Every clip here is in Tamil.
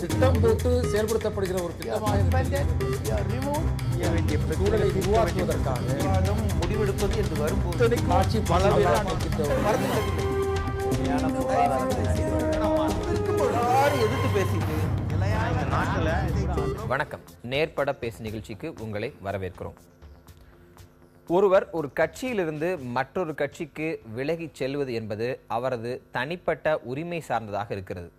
திட்டம் போட்டு செயல்படுத்தப்படுகிற ஒரு சூழலை உருவாக்குவதற்காக முடிவெடுப்பது என்று வரும்போது ஆட்சி பல எதிர்த்து பேசிட்டு வணக்கம். நேர்பட பேசு நிகழ்ச்சிக்கு உங்களை வரவேற்கிறோம். ஒருவர் ஒரு கட்சியிலிருந்து மற்றொரு கட்சிக்கு விலகி செல்வது என்பது அவரது தனிப்பட்ட உரிமை சார்ந்ததாக இருக்கிறது.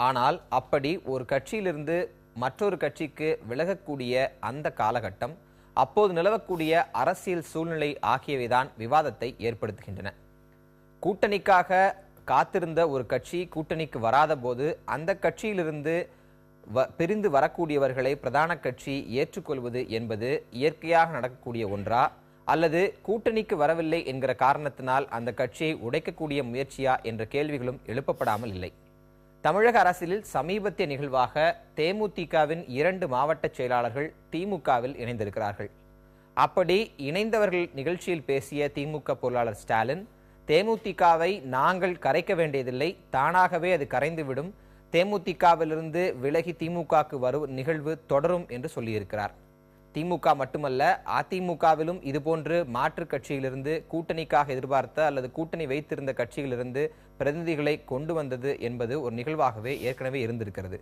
ஆனால் அப்படி ஒரு கட்சியிலிருந்து மற்றொரு கட்சிக்கு விலகக்கூடிய அந்த காலகட்டம், அப்போது நிலவக்கூடிய அரசியல் சூழ்நிலை ஆகியவைதான் விவாதத்தை ஏற்படுத்துகின்றன. கூட்டணிக்காக காத்திருந்த ஒரு கட்சி கூட்டணிக்கு வராத போது அந்த கட்சியிலிருந்து பிரிந்து வரக்கூடியவர்களை பிரதான கட்சி ஏற்றுக்கொள்வது என்பது இயற்கையாக நடக்கக்கூடிய ஒன்றா, அல்லது கூட்டணிக்கு வரவில்லை என்கிற காரணத்தினால் அந்த கட்சியை உடைக்கக்கூடிய முயற்சியா என்ற கேள்விகளும் எழுப்பப்படாமல் இல்லை. தமிழக அரசியலில் சமீபத்திய நிகழ்வாக தேமுதிகவின் 2 மாவட்ட செயலாளர்கள் திமுகவில் இணைந்திருக்கிறார்கள். அப்படி இணைந்தவர்கள் நிகழ்ச்சியில் பேசிய திமுக பொருளாளர் ஸ்டாலின், தேமுதிகவை நாங்கள் கரைக்க வேண்டியதில்லை, தானாகவே அது கரைந்துவிடும், தேமுதிகவிலிருந்து விலகி திமுகவுக்கு வரும் நிகழ்வு தொடரும் என்று சொல்லியிருக்கிறார். திமுக மட்டுமல்ல, அதிமுகவிலும் இதுபோன்று மாற்று கட்சியிலிருந்து கூட்டணிக்காக எதிர்பார்த்த அல்லது கூட்டணி வைத்திருந்த கட்சியிலிருந்து பிரதிநிதிகளை கொண்டு வந்தது என்பது ஒரு நிகழ்வாகவே ஏற்கனவே இருந்திருக்கிறது.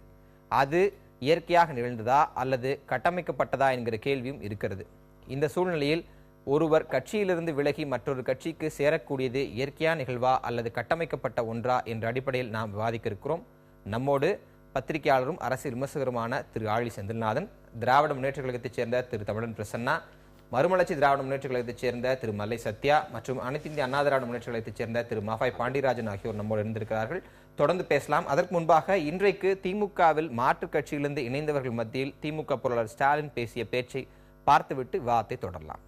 அது இயற்கையாக நிகழ்ந்ததா அல்லது கட்டமைக்கப்பட்டதா என்கிற கேள்வியும் இருக்கிறது. இந்த சூழ்நிலையில் ஒருவர் கட்சியிலிருந்து விலகி மற்றொரு கட்சிக்கு சேரக்கூடியது இயற்கையான நிகழ்வா அல்லது கட்டமைக்கப்பட்ட ஒன்றா என்ற அடிப்படையில் நாம் விவாதிக்க இருக்கிறோம். நம்மோடு பத்திரிகையாளரும் அரசியல் விமர்சகருமான திரு ஆழி செந்தில்நாதன், திராவிட முன்னேற்ற கழகத்தைச் சேர்ந்த திரு தமிழன் பிரசன்னா, மறுமலர்ச்சி திராவிட முன்னேற்ற கழகத்தைச் சேர்ந்த திரு மல்லை சத்யா மற்றும் அனைத்து இந்திய அண்ணா திராவிட முன்னேற்ற கழகத்தைச் சேர்ந்த திரு மாஃபாய் பாண்டியராஜன் ஆகியோர் நம்மோடு இருந்திருக்கிறார்கள். தொடர்ந்து பேசலாம். அதற்கு முன்பாக இன்றைக்கு திமுகவில் மாற்றுக் கட்சியிலிருந்து இணைந்தவர்கள் மத்தியில் திமுக பொருளாளர் ஸ்டாலின் பேசிய பேச்சை பார்த்துவிட்டு விவாதத்தை தொடரலாம்.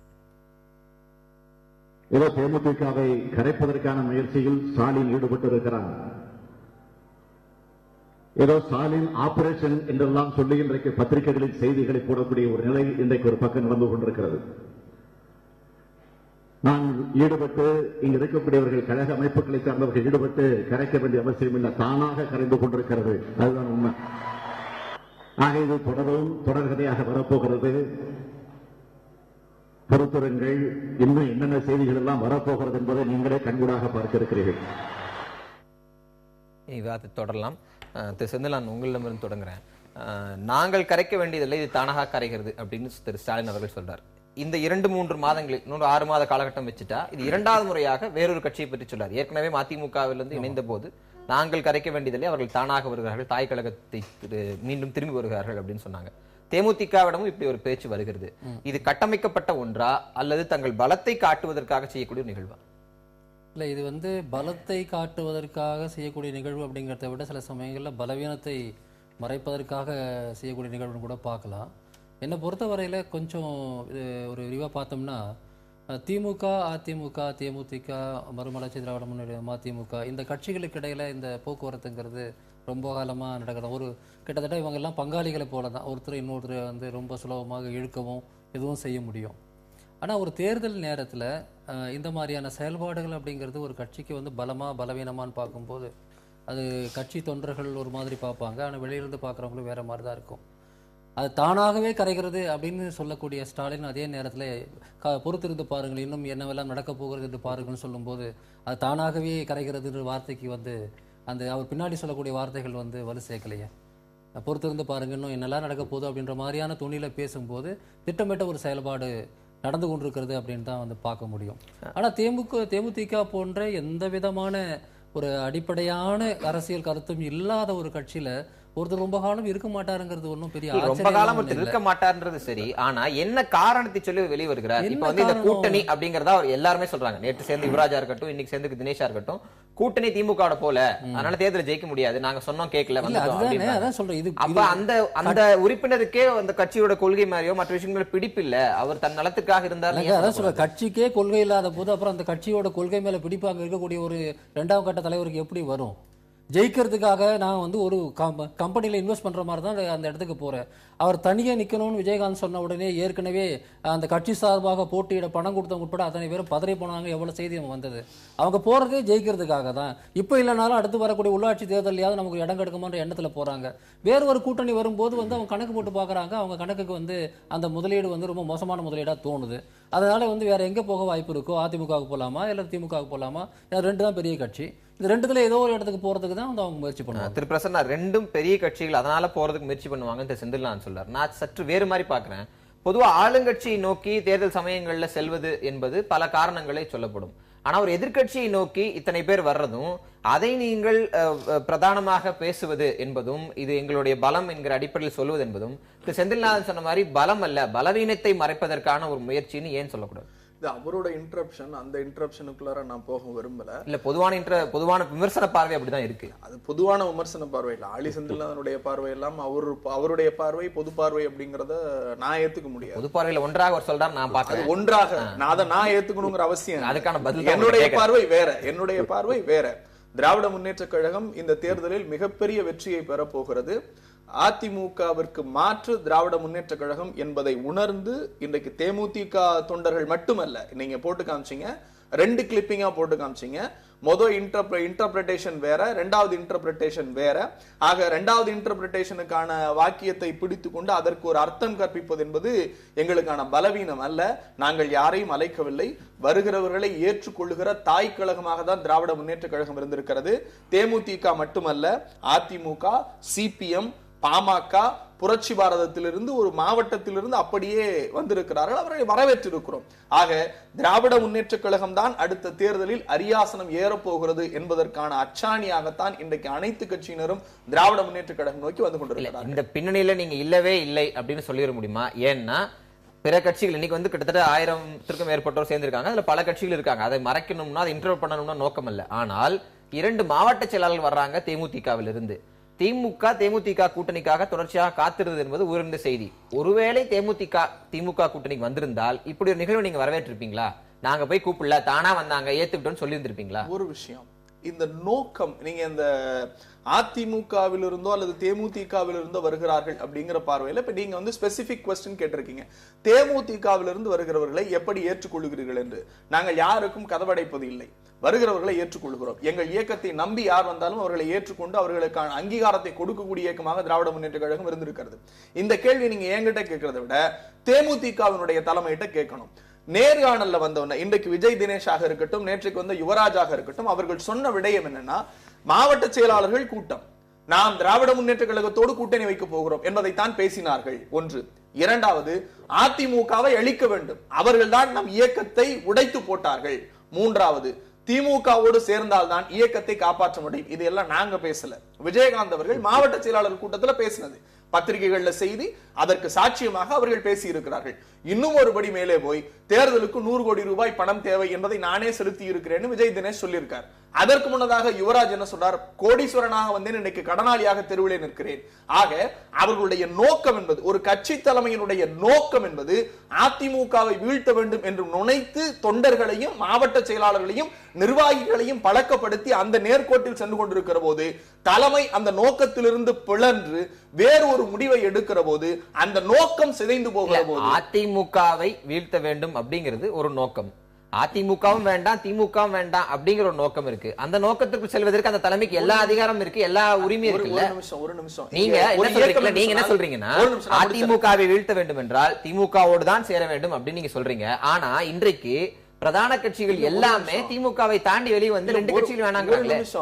ஏதோ தேமுதிகவை கரைப்பதற்கான முயற்சியில் ஸ்டாலின் ஈடுபட்டிருக்கிறார். ஏதோ ஸ்டாலின் ஆபரேஷன் என்றெல்லாம் சொல்லி இன்றைக்கு பத்திரிகைகளில் செய்திகளை போடக்கூடிய ஒரு நிலை இன்றைக்கு ஒரு பக்கம் நடந்து கொண்டிருக்கிறது. நான் ஈடுபட்டு இங்கு இருக்கக்கூடியவர்கள் கழக அமைப்புகளை சார்ந்தவர்கள் ஈடுபட்டு கரைக்க வேண்டிய அவசியம் இல்லை, தானாக கரைந்து கொண்டிருக்கிறது. அதுதான் உண்மை. ஆக இது தொடர்கதையாக வரப்போகிறது. பொறுத்திருங்கள், இன்னும் என்னென்ன செய்திகள் எல்லாம் வரப்போகிறது என்பதை நீங்களே கண்கூடாக பார்க்க இருக்கிறீர்கள். விவாதத்தை தொடரலாம். திரு செந்திலான், உங்களிடமிருந்து தொடங்குறேன். நாங்கள் கரைக்க வேண்டியதில்லை, இது தானாக கரைகிறது அப்படின்னு திரு ஸ்டாலின் அவர்கள் சொல்றார். இந்த 2-3 மாதங்களில் இன்னொரு 6 மாத காலகட்டம் வச்சுட்டா இது 2வது முறையாக வேறொரு கட்சியை பற்றி சொல்றார். ஏற்கனவே மதிமுகவிலிருந்து இணைந்த போது நாங்கள் கரைக்க வேண்டியதில்லை, அவர்கள் தானாக வருகிறார்கள், தாய் கழகத்தை மீண்டும் திரும்பி வருகிறார்கள் அப்படின்னு சொன்னாங்க. தேமுதிகவிடமும் இப்படி ஒரு பேச்சு வருகிறது. இது கட்டமைக்கப்பட்ட ஒன்றா அல்லது தங்கள் பலத்தை காட்டுவதற்காக செய்யக்கூடிய நிகழ்வா? இல்லை, இது பலத்தை காட்டுவதற்காக செய்யக்கூடிய நிகழ்வு அப்படிங்கிறத விட சில சமயங்களில் பலவீனத்தை மறைப்பதற்காக செய்யக்கூடிய நிகழ்வுன்னு கூட பார்க்கலாம். என்னை பொறுத்தவரையில் கொஞ்சம் இது ஒரு விரிவாக பார்த்தோம்னா, திமுக, அதிமுக, தேமுதிக, மறுமலர்ச்சி திராவிட முன்னேற்ற மதிமுக, இந்த கட்சிகளுக்கு இடையில இந்த போக்குவரத்துங்கிறது ரொம்ப காலமாக நடக்குது. ஒரு கிட்டத்தட்ட இவங்கெல்லாம் பங்காளிகளை போல தான், ஒருத்தர் இன்னொருத்தர் ரொம்ப சுலபமாக இழுக்கவும் எதுவும் செய்ய முடியும். ஆனால் ஒரு தேர்தல் நேரத்தில் இந்த மாதிரியான செயல்பாடுகள் அப்படிங்கிறது ஒரு கட்சிக்கு பலமாக பலவீனமானு பார்க்கும்போது அது கட்சி தொண்டர்கள் ஒரு மாதிரி பார்ப்பாங்க. ஆனால் வெளியிலிருந்து பார்க்குறவங்களும் வேறு மாதிரி தான் இருக்கும். அது தானாகவே கரைகிறது அப்படின்னு சொல்லக்கூடிய ஸ்டாலின் அதே நேரத்தில் பொறுத்திருந்து பாருங்கள், இன்னும் என்னவெல்லாம் நடக்கப் போகிறது என்று பாருங்கள்னு சொல்லும்போது அது தானாகவே கரைகிறதுன்ற வார்த்தைக்கு அந்த அவர் பின்னாடி சொல்லக்கூடிய வார்த்தைகள் வலு சேர்க்கலையே. பொறுத்திருந்து பாருங்க, இன்னும் என்னெல்லாம் நடக்க போகுது அப்படின்ற மாதிரியான துணியில் பேசும்போது திட்டமிட்ட ஒரு செயல்பாடு நடந்து கொண்டிருக்கிறது அப்படின்னு தான் பார்க்க முடியும். ஆனால் தேமுதிக போன்ற எந்த விதமான ஒரு அடிப்படையான அரசியல் கருத்தும் இல்லாத ஒரு கட்சியில ஒருத்தர் ரொம்ப காலம் இருக்க மாட்டாருங்கிறது ஒன்றும் பெரிய ரொம்ப காலம் இருக்க மாட்டாருன்றது சரி. ஆனா என்ன காரணத்தை சொல்லி வெளியே வருகிறார்? இப்ப இந்த கூட்டணி அப்படிங்கறதா எல்லாருமே சொல்றாங்க. நேற்று சேர்ந்து யுவராஜா இருக்கட்டும், இன்னைக்கு சேர்ந்து தினேஷா இருக்கட்டும், கூட்டணி திமுக போல, அதனால தேர்தல் ஜெயிக்க முடியாது, நாங்க சொன்னோம் கேட்கல. அப்ப அந்த உறுப்பினருக்கே அந்த கட்சியோட கொள்கை மாதிரியோ மற்ற விஷயங்கள் பிடிப்பு இல்ல, அவர் தன் நலத்துக்காக இருந்தார். கட்சிக்கே கொள்கை இல்லாத போது அப்புறம் அந்த கட்சியோட கொள்கை மேல பிடிப்பாங்க இருக்கக்கூடிய ஒரு 2ஆம் கட்ட தலைவருக்கு எப்படி வரும்? ஜெயிக்கிறதுக்காக நான் வந்து ஒரு கம்பெனியில் இன்வெஸ்ட் பண்ணுற மாதிரி தான் அந்த இடத்துக்கு போகிறேன். அவர் தனியாக நிற்கணும்னு விஜயகாந்த் சொன்ன உடனே ஏற்கனவே அந்த கட்சி சார்பாக போட்டியிட பணம் கொடுத்தவங்க உட்பட அத்தனை பேரும் பதறி போனாங்க. எவ்வளோ செய்தி வந்தது. அவங்க போகிறதே ஜெயிக்கிறதுக்காக தான். இப்போ இல்லைனாலும் அடுத்து வரக்கூடிய உள்ளாட்சி தேர்தலையாவது நமக்கு இடம் கிடைக்குமான்ற எண்ணத்தில் போகிறாங்க. வேறு ஒரு கூட்டணி வரும்போது வந்து அவங்க கணக்கு போட்டு பார்க்குறாங்க. அவங்க கணக்குக்கு வந்து அந்த முதலீடு வந்து ரொம்ப மோசமான முதலீடாக தோணுது. அதனால வந்து வேற எங்கே போக வாய்ப்பு இருக்கோ, அதிமுகவுக்கு போகலாமா இல்லை திமுகவுக்கு போகலாமா, ரெண்டு தான் பெரிய கட்சி. இந்த ரெண்டுத்துல ஏதோ ஒரு இடத்துக்கு போறதுக்கு தான் வந்து அவங்க முயற்சி பண்ணுவாங்க. திரு பிரசன்னா, ரெண்டும் பெரிய கட்சிகள், அதனால போறதுக்கு முயற்சி பண்ணுவாங்க செந்தில்நாதன் சொல்றாரு. நான் சற்று வேறு மாதிரி பாக்குறேன். பொதுவா ஆளுங்கட்சியை நோக்கி தேர்தல் சமயங்கள்ல செல்வது என்பது பல காரணங்களை சொல்லப்படும். ஆனா ஒரு எதிர்கட்சியை நோக்கி இத்தனை பேர் வர்றதும் அதை நீங்கள் பிரதானமாக பேசுவது என்பதும் இது எங்களுடைய பலம் என்கிற அடிப்படையில் சொல்வது என்பதும் திரு செந்தில்நாதன் சொன்ன மாதிரி பலம் அல்ல, பலவீனத்தை மறைப்பதற்கான ஒரு முயற்சின்னு ஏன் சொல்லக்கூடாது? அவரோட இன்டரப்ஷன், அந்த இன்டரப்ஷனுக்குள்ளார நான் போக விரும்பல. இல்ல பொதுவான விமர்சன பார்வை அப்படிதான் இருக்கு. அது பொதுவான விமர்சன பார்வை இல்ல. ஆளி செந்தில்நாதனுடைய பார்வை எல்லாம் அவருடைய பார்வை பொது பார்வை அப்படிங்கறத நான் ஏத்துக்க முடியாது. பொது பார்வையில ஒன்றாக அவர் சொல்றாரு, நான் பாக்குறேன் ஒன்றாக நான் ஏத்துக்கணுங்கிற அவசியம். அதுக்கான பதில் என்னுடைய பார்வை வேற. என்னுடைய பார்வை வேற. திராவிட முன்னேற்ற கழகம் இந்த தேர்தலில் மிகப்பெரிய வெற்றியை பெற போகிறது. அதிமுகவிற்கு மாற்று திராவிட முன்னேற்ற கழகம் என்பதை உணர்ந்து இன்றைக்கு தேமுதிக தொண்டர்கள் மட்டுமல்ல, நீங்க போட்டு காமிச்சீங்க, 2 கிளிப்பிங்கா போட்டு காமிச்சீங்க. முதல் இன்டர்பிரேஷன் வேற, இரண்டாவது இன்டர்பிரேஷன் வேற. ஆக இரண்டாவது இன்டர்பிரேஷனுக்கான வாக்கியத்தை பிடித்து கொண்டு அதற்கு ஒரு அர்த்தம் கற்பிப்பது என்பது எங்களுக்கான பலவீனம் அல்ல. நாங்கள் யாரையும் அழைக்கவில்லை. வருகிறவர்களை ஏற்றுக்கொள்ளுகிற தாய் கழகமாக தான் திராவிட முன்னேற்ற கழகம் இருந்திருக்கிறது. தேமுதிக மட்டுமல்ல, அதிமுக, சிபிஎம், பாமக, புரட்சி பாரதத்திலிருந்து ஒரு மாவட்டத்திலிருந்து அப்படியே வந்திருக்கிறார்கள். அவர்களை வரவேற்றிருக்கிறோம். ஆக திராவிட முன்னேற்ற கழகம் தான் அடுத்த தேர்தலில் அரியாசனம் ஏறப்போகிறது என்பதற்கான அச்சாணியாகத்தான் இன்றைக்கு அனைத்து கட்சியினரும் திராவிட முன்னேற்ற கழகம் நோக்கி வந்து கொண்டிருக்கிறார். இந்த பின்னணியில நீங்க இல்லவே இல்லை அப்படின்னு சொல்லிட முடியுமா? ஏன்னா பிற கட்சிகள் இன்னைக்கு வந்து கிட்டத்தட்ட 1000த்திற்கும் மேற்பட்டோர் சேர்ந்திருக்காங்க. அதுல பல கட்சிகள் இருக்காங்க. அதை மறைக்கணும்னா, அதை இன்டர்வியூ பண்ணணும்னா நோக்கம் அல்ல. ஆனால் 2 மாவட்ட செயலாளர்கள் வர்றாங்க தேமுதிகவில் இருந்து. தேமுதிக கூட்டணிக்காக தொடர்ச்சியாக காத்திருந்தது என்பது உயர்ந்த செய்தி. ஒருவேளை திமுக கூட்டணிக்கு வந்திருந்தால் இப்படி ஒரு நிகழ்வு நீங்க வரவேற்றிருப்பீங்களா? நாங்க போய் கூப்பிடல, தானா வந்தாங்க, ஏத்துக்கிட்டோம்னு சொல்லி இருந்திருப்பீங்களா? ஒரு விஷயம், இந்த நோக்கம், நீங்க இந்த அதிமுகவில் இருந்தோ அல்லது தேமுதிகவில் இருந்தோ வருகிறார்கள் அப்படிங்கிற பார்வையில இப்ப நீங்க வந்து ஸ்பெசிபிக் क्वेश्चन கேட்டிருக்கீங்க. தேமுதிகவில் இருந்து வருகிறவர்களை எப்படி ஏற்றுக்கொள்கிறீர்கள் என்று. நாங்கள் யாருக்கும் கதவடைப்பது இல்லை. வருகிறவர்களை ஏற்றுக்கொள்கிறோம். எங்கள் இயக்கத்தை நம்பி யார் வந்தாலும் அவர்களை ஏற்றுக்கொண்டு அவர்களுக்கான அங்கீகாரத்தை கொடுக்கக்கூடிய இயக்கமாக திராவிட முன்னேற்ற கழகம் இருந்திருக்கிறது. இந்த கேள்வி நீங்க என்கிட்ட கேட்கறத விட தேமுதிகவினுடைய தலைமையிட்ட கேட்கணும். நேர்காணல்ல வந்தவன இன்றைக்கு விஜய் தினேஷாக இருக்கட்டும், நேற்றைக்கு வந்த யுவராஜாக இருக்கட்டும், அவர்கள் சொன்ன விடயம் என்னன்னா, மாவட்ட செயலாளர்கள் கூட்டம், நாம் திராவிட முன்னேற்ற கழகத்தோடு கூட்டணி வைக்க போகிறோம் என்பதைத்தான் பேசினார்கள். ஒன்று. இரண்டாவது, அதிமுகவை அழிக்க வேண்டும், அவர்கள் தான் நம் இயக்கத்தை உடைத்து போட்டார்கள். மூன்றாவது, திமுகவோடு சேர்ந்தால்தான் இயக்கத்தை காப்பாற்ற முடியும். இதெல்லாம் நாங்க பேசல. விஜயகாந்த் அவர்கள் மாவட்ட செயலாளர் கூட்டத்தில் பேசினது, பத்திரிகைகள்ல செய்தி, அதற்கு சாட்சியமாக அவர்கள் பேசி இருக்கிறார்கள். இன்னும் ஒருபடி மேலே போய் தேர்தலுக்கு 100 கோடி ரூபாய் பணம் தேவை என்பதை நானே செலுத்தி இருக்கிறேன்னு விஜய் தினேஷ் சொல்லியிருக்கார். அதற்கு முன்னதாக யுவராஜ் என்ன சொல்றார்? கோடீஸ்வரனாக வந்தேன், இன்னைக்கு கடனாளியாக தெருவிலே நிற்கிறேன். ஆக அவர்களுடைய நோக்கம் என்பது, ஒரு கட்சி தலைமையினுடைய நோக்கம் என்பது அதிமுகவை வீழ்த்த வேண்டும் என்று நுழைத்து தொண்டர்களையும் மாவட்ட செயலாளர்களையும் நிர்வாகிகளையும் பழக்கப்படுத்தி அந்த நேர்கோட்டில் சென்று கொண்டிருக்கிற போது தலைமை அந்த நோக்கத்திலிருந்து பிளன்று வேறு ஒரு முடிவை எடுக்கிற போது அந்த நோக்கம் சிதைந்து போகிற போது, அதிமுகவை வீழ்த்த வேண்டும் அப்படிங்கிறது ஒரு நோக்கம், அதிமுகவும் வேண்டாம் திமுகவும் வேண்டாம் அப்படிங்கிற ஒரு நோக்கம் இருக்கு. அந்த நோக்கத்துக்கு செல்வதற்கு அந்த தலைமைக்கு எல்லா அதிகாரம் இருக்கு, எல்லா உரிமையும் இருக்கு. ஒரு நிமிஷம், நீங்க என்ன சொல்றீங்கன்னா, அதிமுகவை வீழ்த்த வேண்டும் என்றால் திமுகவோடு தான் சேர வேண்டும் அப்படின்னு நீங்க சொல்றீங்க. ஆனா இன்றைக்கு பிரதான கட்சிகள் எல்லாமே திமுகவை தாண்டி வெளியே வந்து 2 கட்சிகள் வேணாங்க.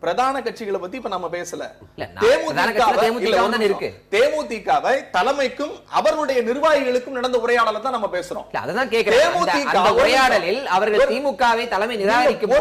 பிரதான கட்சிகளை பத்தி இப்ப நம்ம பேசல. தேமுதிகவை தலைமைக்கும் அவர்களுடைய நிர்வாகிகளுக்கும் நடந்த உரையாடலை தான் நம்ம பேசுறோம். அதான் கேக்குறேன். அந்த உரையாடலில் அவர்கள் திமுகவை தலைமை நிராகரிக்கும்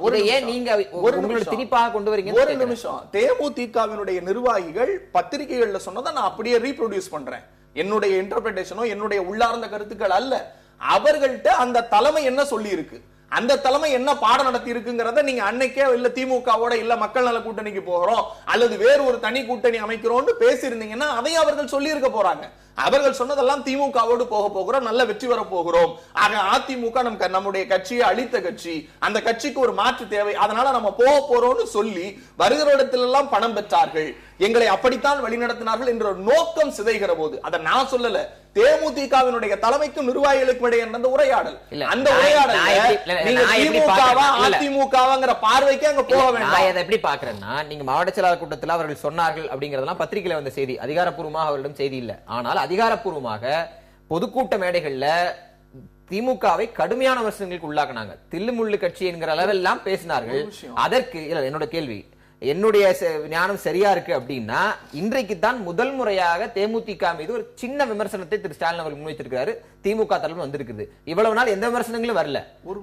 போது ஏன் நீங்க உங்களோட திணிப்பாக கொண்டு வரீங்க? ஒரு நிமிஷம். தேமுதிகவினுடைய நிர்வாகிகள் பத்திரிகைகள்ல சொன்னதை நான் அப்படியே ரீப்ரொடியூஸ் பண்றேன். என்னுடைய இன்டர்பிரேஷனோ என்னுடைய உள்ளார்ந்த கருத்துக்கள் அல்ல. அவர்கள்ட்ட அந்த தலைமை என்ன சொல்லி இருக்கு, அந்த தலைமை என்ன பாடம் நடத்தி இருக்குங்கிறத நீங்க அன்னைக்கே இல்ல திமுகவோட இல்ல மக்கள் நல கூட்டணிக்கு போகிறோம் அல்லது வேறு ஒரு தனி கூட்டணி அமைக்கிறோம்னு பேசியிருந்தீங்கன்னா அதையும் அவர்கள் சொல்லி இருக்க போறாங்க. அவர்கள் சொன்னதெல்லாம் திமுகவோடு போக போகிறோம், நல்ல வெற்றி வர போகிறோம். ஆக அதிமுக நம்முடைய கட்சியை அழித்த கட்சி, அந்த கட்சிக்கு ஒரு மாற்று தேவை, அதனால நம்ம போக போறோம்னு சொல்லி வருகிற இடத்திலெல்லாம் பணம் பெற்றார்கள், எங்களை அப்படித்தான் வழிநடத்தினார்கள் என்ற நோக்கம் சிதைகிற போது, அதை நான் சொல்லல, தேமுதிகவினுடைய தலைமைக்கும் நிர்வாகிகளுக்கும் இடையே நடந்த உரையாடல், அந்த உரையாடல் அதிமுகங்கிற பார்வைக்கு அங்க போக வேண்டாம். நான் இதை எப்படி பாக்குறேன்னா, நீங்க மாவட்ட செயலாளர் கூட்டத்தில் அவர்கள் சொன்னார்கள் அப்படிங்கறதெல்லாம் பத்திரிகையில வந்த செய்தி, அதிகாரப்பூர்வமாக அவர்களிடம் செய்தி இல்ல. ஆனால் அதிகாரப்பூர்வமாக பொதுக்கூட்ட மேடைகள்ல திமுகவை கடுமையான விமர்சனங்களுக்கு உள்ளாக்குனாங்க. தில்லுமுள்ளு கட்சி என்கிற அளவெல்லாம் பேசினார்கள். அதற்கு இல்ல, என்னோட கேள்வி, என்னுடைய ஞானம் சரியா இருக்கு அப்படின்னா, இன்றைக்கு தான் முதல் முறையாக தேமுதிக மீது ஒரு சின்ன விமர்சனத்தை திரு ஸ்டாலின் அவர்கள் முன்வைத்திருக்கிறாரு. திமுக தலைமை வந்திருக்குது, இவ்வளவு நாள் எந்த விமர்சனங்களும் வரல.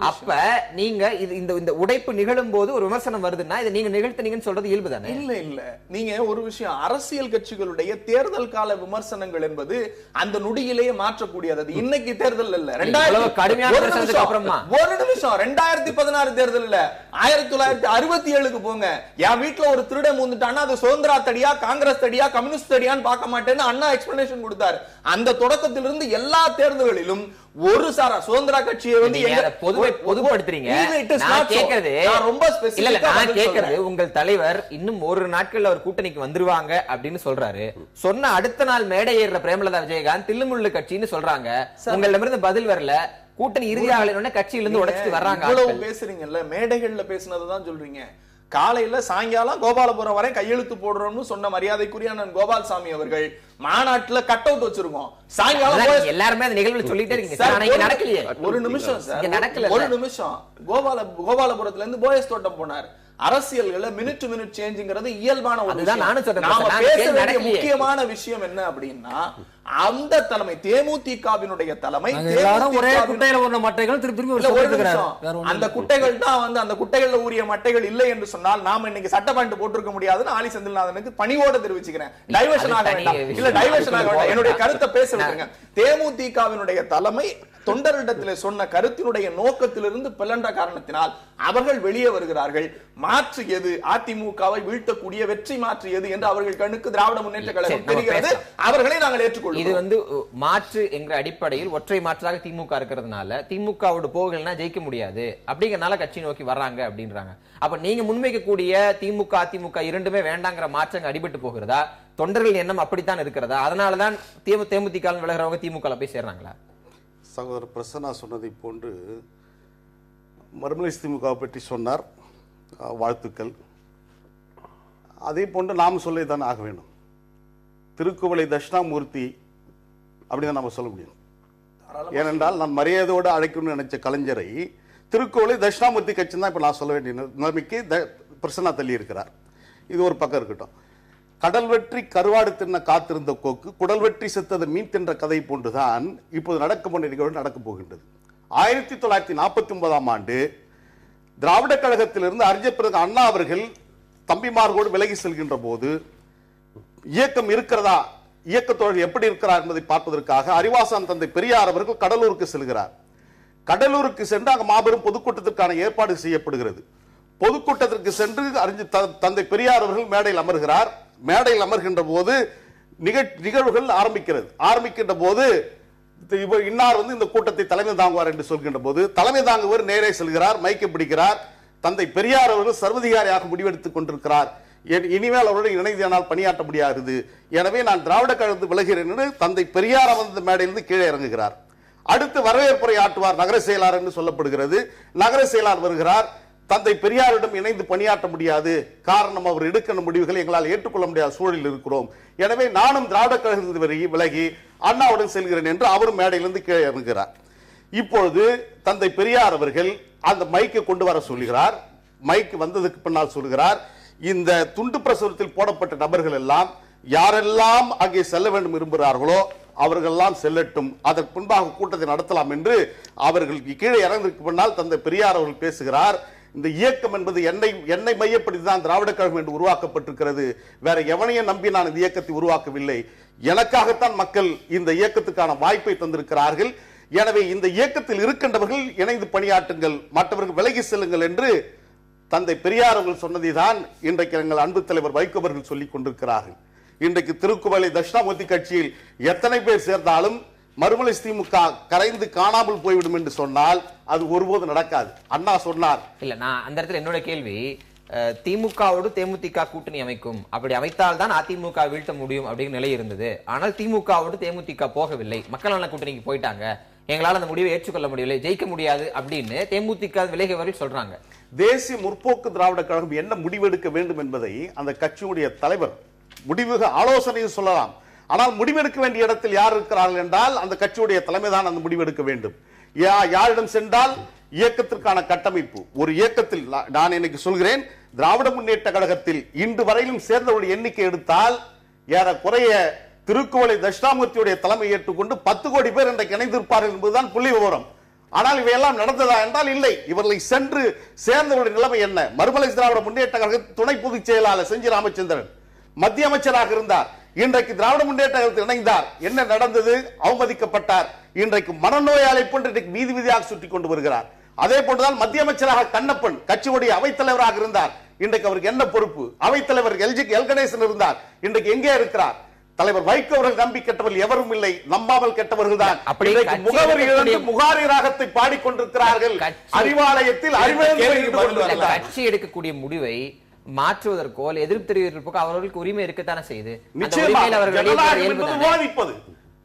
அப்ப நீங்க இந்த உடைப்பு நிகழும் போது ஒரு விமர்சனம் வருதுன்னா இதை நீங்க நிகழ்த்தினீங்கன்னு சொல்றது இயல்பு தானே? இல்ல நீங்க ஒரு விஷயம், அரசியல் கட்சிகளுடைய தேர்தல் கால விமர்சனங்கள் என்பது அந்த நொடியிலேயே மாற்றக்கூடியது. அது இன்னைக்கு தேர்தல் இல்ல, ஒரு நிமிஷம் 2016 தேர்தல் இல்ல, 1967க்கு போங்க. என் வீட்டுல ஒரு திருட மூந்துட்டான்னா அது சுதந்திரா தடியா, காங்கிரஸ் தடியா, கம்யூனிஸ்ட் தடியான்னு பார்க்க மாட்டேன்னு அண்ணா எக்ஸ்பிளனேஷன் கொடுத்தாரு. அந்த தொடக்கத்திலிருந்து எல்லா தேர்தல்களிலும் ஒரு சாரா சுதந்திர கட்சியை வந்து பொதுப்படுத்துறீங்க. உங்கள் தலைவர் இன்னும் ஒரு நாட்கள் அவர் கூட்டணிக்கு வந்துருவாங்க அப்படின்னு சொல்றாரு. சொன்ன அடுத்த நாள் மேடை ஏறுற பிரேமலதா விஜயகாந்த் தில்லுமுள்ளு கட்சின்னு சொல்றாங்க. உங்களிடமிருந்து பதில் வரல, கூட்டணி இறுதியாக கட்சியிலிருந்து உடைச்சிட்டு வர்றாங்க. இவ்வளவு பேசுறீங்கல்ல, மேடைகள்ல பேசினதுதான் சொல்றீங்க. காலையில சாயங்காலம் கோபாலபுரம் வரை கையெழுத்து போடுறோம்னு சொன்ன மரியாதைக்குரிய அண்ணன் கோபால்சாமி அவர்கள் மாநாட்டுல கட் அவுட் வச்சிருக்கோம். சாயங்காலம் எல்லாருமே அந்த நிகழ்வுல சொல்லிட்டே இருக்கீங்க, நடக்கலையே. ஒரு நிமிஷம் சார், ஒரு நிமிஷம். கோபாலபுரத்துல இருந்து போயஸ் தோட்டம் போனார். அரசியல்கள மினிட் டு மினிட் சேஞ்ச்ங்கிறது இயல்பான ஒரு விஷயம். நாம பேச வேண்டிய முக்கியமான விஷயம் என்ன அப்படின்னா, அந்த தலைமை தேமுதிகவினுடைய தலைமை ஒரே குட்டையில ஊறின மட்டைகள் அந்த குட்டைகள் தான் வந்து அந்த குட்டைகள்ல ஊறிய மட்டைகள் இல்லை என்று சொன்னால் நாம இன்னைக்கு சட்ட பாயிண்ட் போட்டிருக்க முடியாதுன்னு ஆலி செந்தில்நாதனுக்கு பணிவோட தெரிவிச்சுக்கிறேன். டைவர்ஷன் ஆக வேண்டாம், இல்ல டைவர்ஷன் ஆக வேண்டாம், என்னுடைய கருத்தை பேச விட்டுருங்க. தேமுதிகவினுடைய தலைமை தொண்டரிடத்தில் சொன்ன கருத்தினுடைய நோக்கத்திலிருந்து பிளன்ற காரணத்தினால் அவர்கள் வெளியே வருகிறார்கள். மாற்று எது, அதிமுகவை வீழ்த்தக்கூடிய வெற்றி மாற்று எது என்று அவர்கள் கண்ணுக்கு திராவிட முன்னேற்ற கழகம் தெரிகிறது. அவர்களை நாங்கள் ஏற்றுக்கொள்வோம். இது வந்து மாற்று என்கிற அடிப்படையில் ஒற்றை மாற்றாக திமுக இருக்கிறதுனால திமுகவோட போகலன்னா ஜெயிக்க முடியாது அப்படிங்கறனால கட்சி நோக்கி வர்றாங்க அப்படின்றாங்க. அப்ப நீங்க முன்வைக்கக்கூடிய திமுக அதிமுக இரண்டுமே வேண்டாங்கிற மாற்றங்க அடிபட்டு போகிறதா? தொண்டர்கள் எண்ணம் அப்படித்தான் இருக்கிறதா? அதனாலதான் தேமுதிக விலகிறவங்க திமுக போய் சேர்றாங்களா? சகோதரர் பிரசன்னா சொன்னதை போன்று மறுமலர்ச்சி திமுக பற்றி சொன்னார், வாழ்த்துக்கள். அதே போன்று நாம் சொல்லித்தான் ஆக வேண்டும். திருக்குவளை தட்சிணாமூர்த்தி அப்படிதான் நம்ம சொல்ல முடியும். ஏனென்றால் நான் மரியாதையோடு அழைக்கணும்னு நினைச்ச கலைஞரை திருக்குவளை தட்சிணாமூர்த்தி கட்சி தான் இப்ப நான் சொல்ல வேண்டிய நிலைமைக்கு பிரசன்னா தள்ளி இருக்கிறார். இது ஒரு பக்கம் இருக்கட்டும். கடல் வெற்றி கருவாடு தின்ன காத்திருந்த கோக்கு குடல் வெற்றி செத்தது மீன் தின்ற கதை போன்றுதான் இப்போது நடக்க போன்ற நிகழ்வு நடக்கப் போகின்றது. 1949ஆம் ஆண்டு திராவிட கழகத்திலிருந்து அறிஞர் பிறகு அண்ணா அவர்கள் தம்பிமார்களோடு விலகி செல்கின்ற போது இயக்கம் இருக்கிறதா, இயக்கத்தோடு எப்படி இருக்கிறார் என்பதை பார்ப்பதற்காக அறிவாசான் தந்தை பெரியார் அவர்கள் கடலூருக்கு செல்கிறார். கடலூருக்கு சென்று அங்கு மாபெரும் பொதுக்கூட்டத்திற்கான ஏற்பாடு செய்யப்படுகிறது. பொதுக்கூட்டத்திற்கு சென்று அறிஞர் தந்தை பெரியார் அவர்கள் மேடையில் அமர்கிறார். மேடையில் அமர்கின்ற போது நிகழ்வுகள் ஆரம்பிக்கின்ற போது இன்னார் வந்து இந்த கூட்டத்தை தலைமை தாங்குவார் என்று சொல்கின்ற போது தலைமை தாங்குவர் நேரே செல்கிறார், மைக்கை பிடிக்கிறார். தந்தை பெரியார் அவர்கள் சர்வதிகாரியாக முடிவெடுத்துக் கொண்டிருக்கிறார். இனிமேல் அவருடன் இணைந்தால் பணியாற்ற முடியாது, எனவே நான் திராவிட கழகத்து விலகிறேன் என்று தந்தை பெரியார் அமர்ந்த மேடையிலிருந்து கீழே இறங்குகிறார். அடுத்து வரவேற்புரை ஆற்றுவார் நகர செயலாளர் என்று சொல்லப்படுகிறது. நகர செயலாளர் வருகிறார். தந்தை பெரியாரிடம் இணைந்து பணியாற்ற முடியாது, காரணம் அவர் எடுக்கிற முடிவுகளை எங்களால் ஏற்றுக்கொள்ள முடியாத சூழலில் இருக்கிறோம், எனவே நானும் திராவிட கழகத்திலிருந்து விலகி அண்ணாவுடன் செல்கிறேன் என்று அவரும் மேடையிலிருந்து கீழே இறங்குகிறார். இப்பொழுது தந்தை பெரியார் அவர்கள் அந்த மைக்கை கொண்டு வர சொல்கிறார். மைக்கு வந்ததுக்கு பின்னால் சொல்கிறார், இந்த துண்டு பிரசுரத்தில் போடப்பட்ட நபர்கள் எல்லாம் யாரெல்லாம் அங்கே செல்ல வேண்டும் விரும்புகிறார்களோ அவர்களெல்லாம் செல்லட்டும், அதற்கு பின்பாக கூட்டத்தை நடத்தலாம் என்று அவர்கள் கீழே இறந்ததுக்கு பின்னால் தந்தை பெரியார் அவர்கள் பேசுகிறார். இந்த இயக்கம் என்பது என்னை மையப்படுத்தி தான் திராவிட கழகம் என்று உருவாக்கப்பட்டிருக்கிறது, வேற எவனையும் நம்பி நான் இந்த இயக்கத்தை உருவாக்கவில்லை, எனக்காகத்தான் மக்கள் இந்த இயக்கத்துக்கான வாய்ப்பை தந்திருக்கிறார்கள், எனவே இந்த இயக்கத்தில் இருக்கின்றவர்கள் இணைந்து பணியாற்றுங்கள், மற்றவர்கள் விலகி செல்லுங்கள் என்று தந்தை பெரியார் அவர்கள் சொன்னதைதான் இன்றைக்கு எங்கள் அன்பு தலைவர் வைகோ அவர்கள் சொல்லிக் கொண்டிருக்கிறார்கள். இன்றைக்கு திருக்குவளை தட்சிணாமூர்த்தி கட்சியில் எத்தனை பேர் சேர்ந்தாலும் மறுமலை திமுக கரைந்து காணாமல் போய்விடும் என்று சொன்னால் அது ஒருபோது நடக்காது. அண்ணா சொன்னார். இல்ல, நான் அந்த இடத்துல என்னோட கேள்வி, திமுகவோடு தேமுதிக கூட்டணி அமைக்கும், அப்படி அமைத்தால் தான் அதிமுக வீழ்த்த முடியும் அப்படிங்கிற நிலை இருந்தது. ஆனால் திமுகவோடு தேமுதிக போகவில்லை, மக்கள் நல கூட்டணிக்கு போயிட்டாங்க, எங்களால் அந்த முடிவை ஏற்றுக்கொள்ள முடியவில்லை, ஜெயிக்க முடியாது அப்படின்னு தேமுதிக விலகியவர்கள் சொல்றாங்க. தேசிய முற்போக்கு திராவிட கழகம் என்ன முடிவெடுக்க வேண்டும் என்பதை அந்த கட்சியுடைய தலைவர் ஆலோசனையை சொல்லலாம். ஆனால் முடிவெடுக்க வேண்டிய இடத்தில் யார் இருக்கிறார்கள் என்றால் அந்த கட்சியுடைய தலைமைதான் அந்த முடிவெடுக்க வேண்டும். யாரிடம் சென்றால் இயக்கத்திற்கான கட்டமைப்பு, ஒரு இயக்கத்தில் நான் இன்னைக்கு சொல்கிறேன், திராவிட முன்னேற்ற கழகத்தில் இன்று வரையிலும் சேர்ந்தவருடைய எண்ணிக்கை எடுத்தால் ஏறக்குறைய திருக்குவளை தட்சிணாமூர்த்தியுடைய தலைமை ஏற்றுக்கொண்டு 10 கோடி பேர் இன்றைக்கு இணைந்திருப்பார்கள் என்பதுதான் புள்ளி விவரம். ஆனால் இவையெல்லாம் நடந்ததா என்றால் இல்லை. இவர்களை சென்று சேர்ந்தவருடைய நிலைமை என்ன? மறுமலை திராவிட முன்னேற்ற கழக துணை பொதுச் செயலாளர் செஞ்சி ராமச்சந்திரன் மத்திய அமைச்சராக இருந்தார், இன்றைக்கு திராவிட முன்னேற்ற கழகத்தில் இணைந்தார். என்ன நடந்தது? அவமதிக்கப்பட்டார். இன்றைக்கு மனநோயாளை போன்று இன்றைக்கு வீதி வீதியாக சுற்றி கொண்டு வருகிறார். அதே போன்றுதான் மத்திய அமைச்சராக கண்ணப்பன் கட்சியுடைய அவைத்தலைவராக இருந்தார். இன்றைக்கு அவருக்கு என்ன பொறுப்பு? அவைத்தலைவர் எல் கணேசன் இருந்தார், இன்றைக்கு எங்கே இருக்கிறார்? தலைவர் வைகோ அவர்கள் நம்பி கெட்டவர்கள் எவரும் இல்லை, நம்பாமல் கெட்டவர்கள் தான். முகவரி இழந்து முகாரி ராகத்தை பாடிக்கொண்டிருக்கிறார்கள். அறிவாலயத்தில் கட்சி எடுக்கக்கூடிய முடிவை மாற்றுவதற்கோ எதிர்ப்பு தெரிவிப்பதற்கோ அவர்களுக்கு உரிமை இருக்கத்தானே செய்து.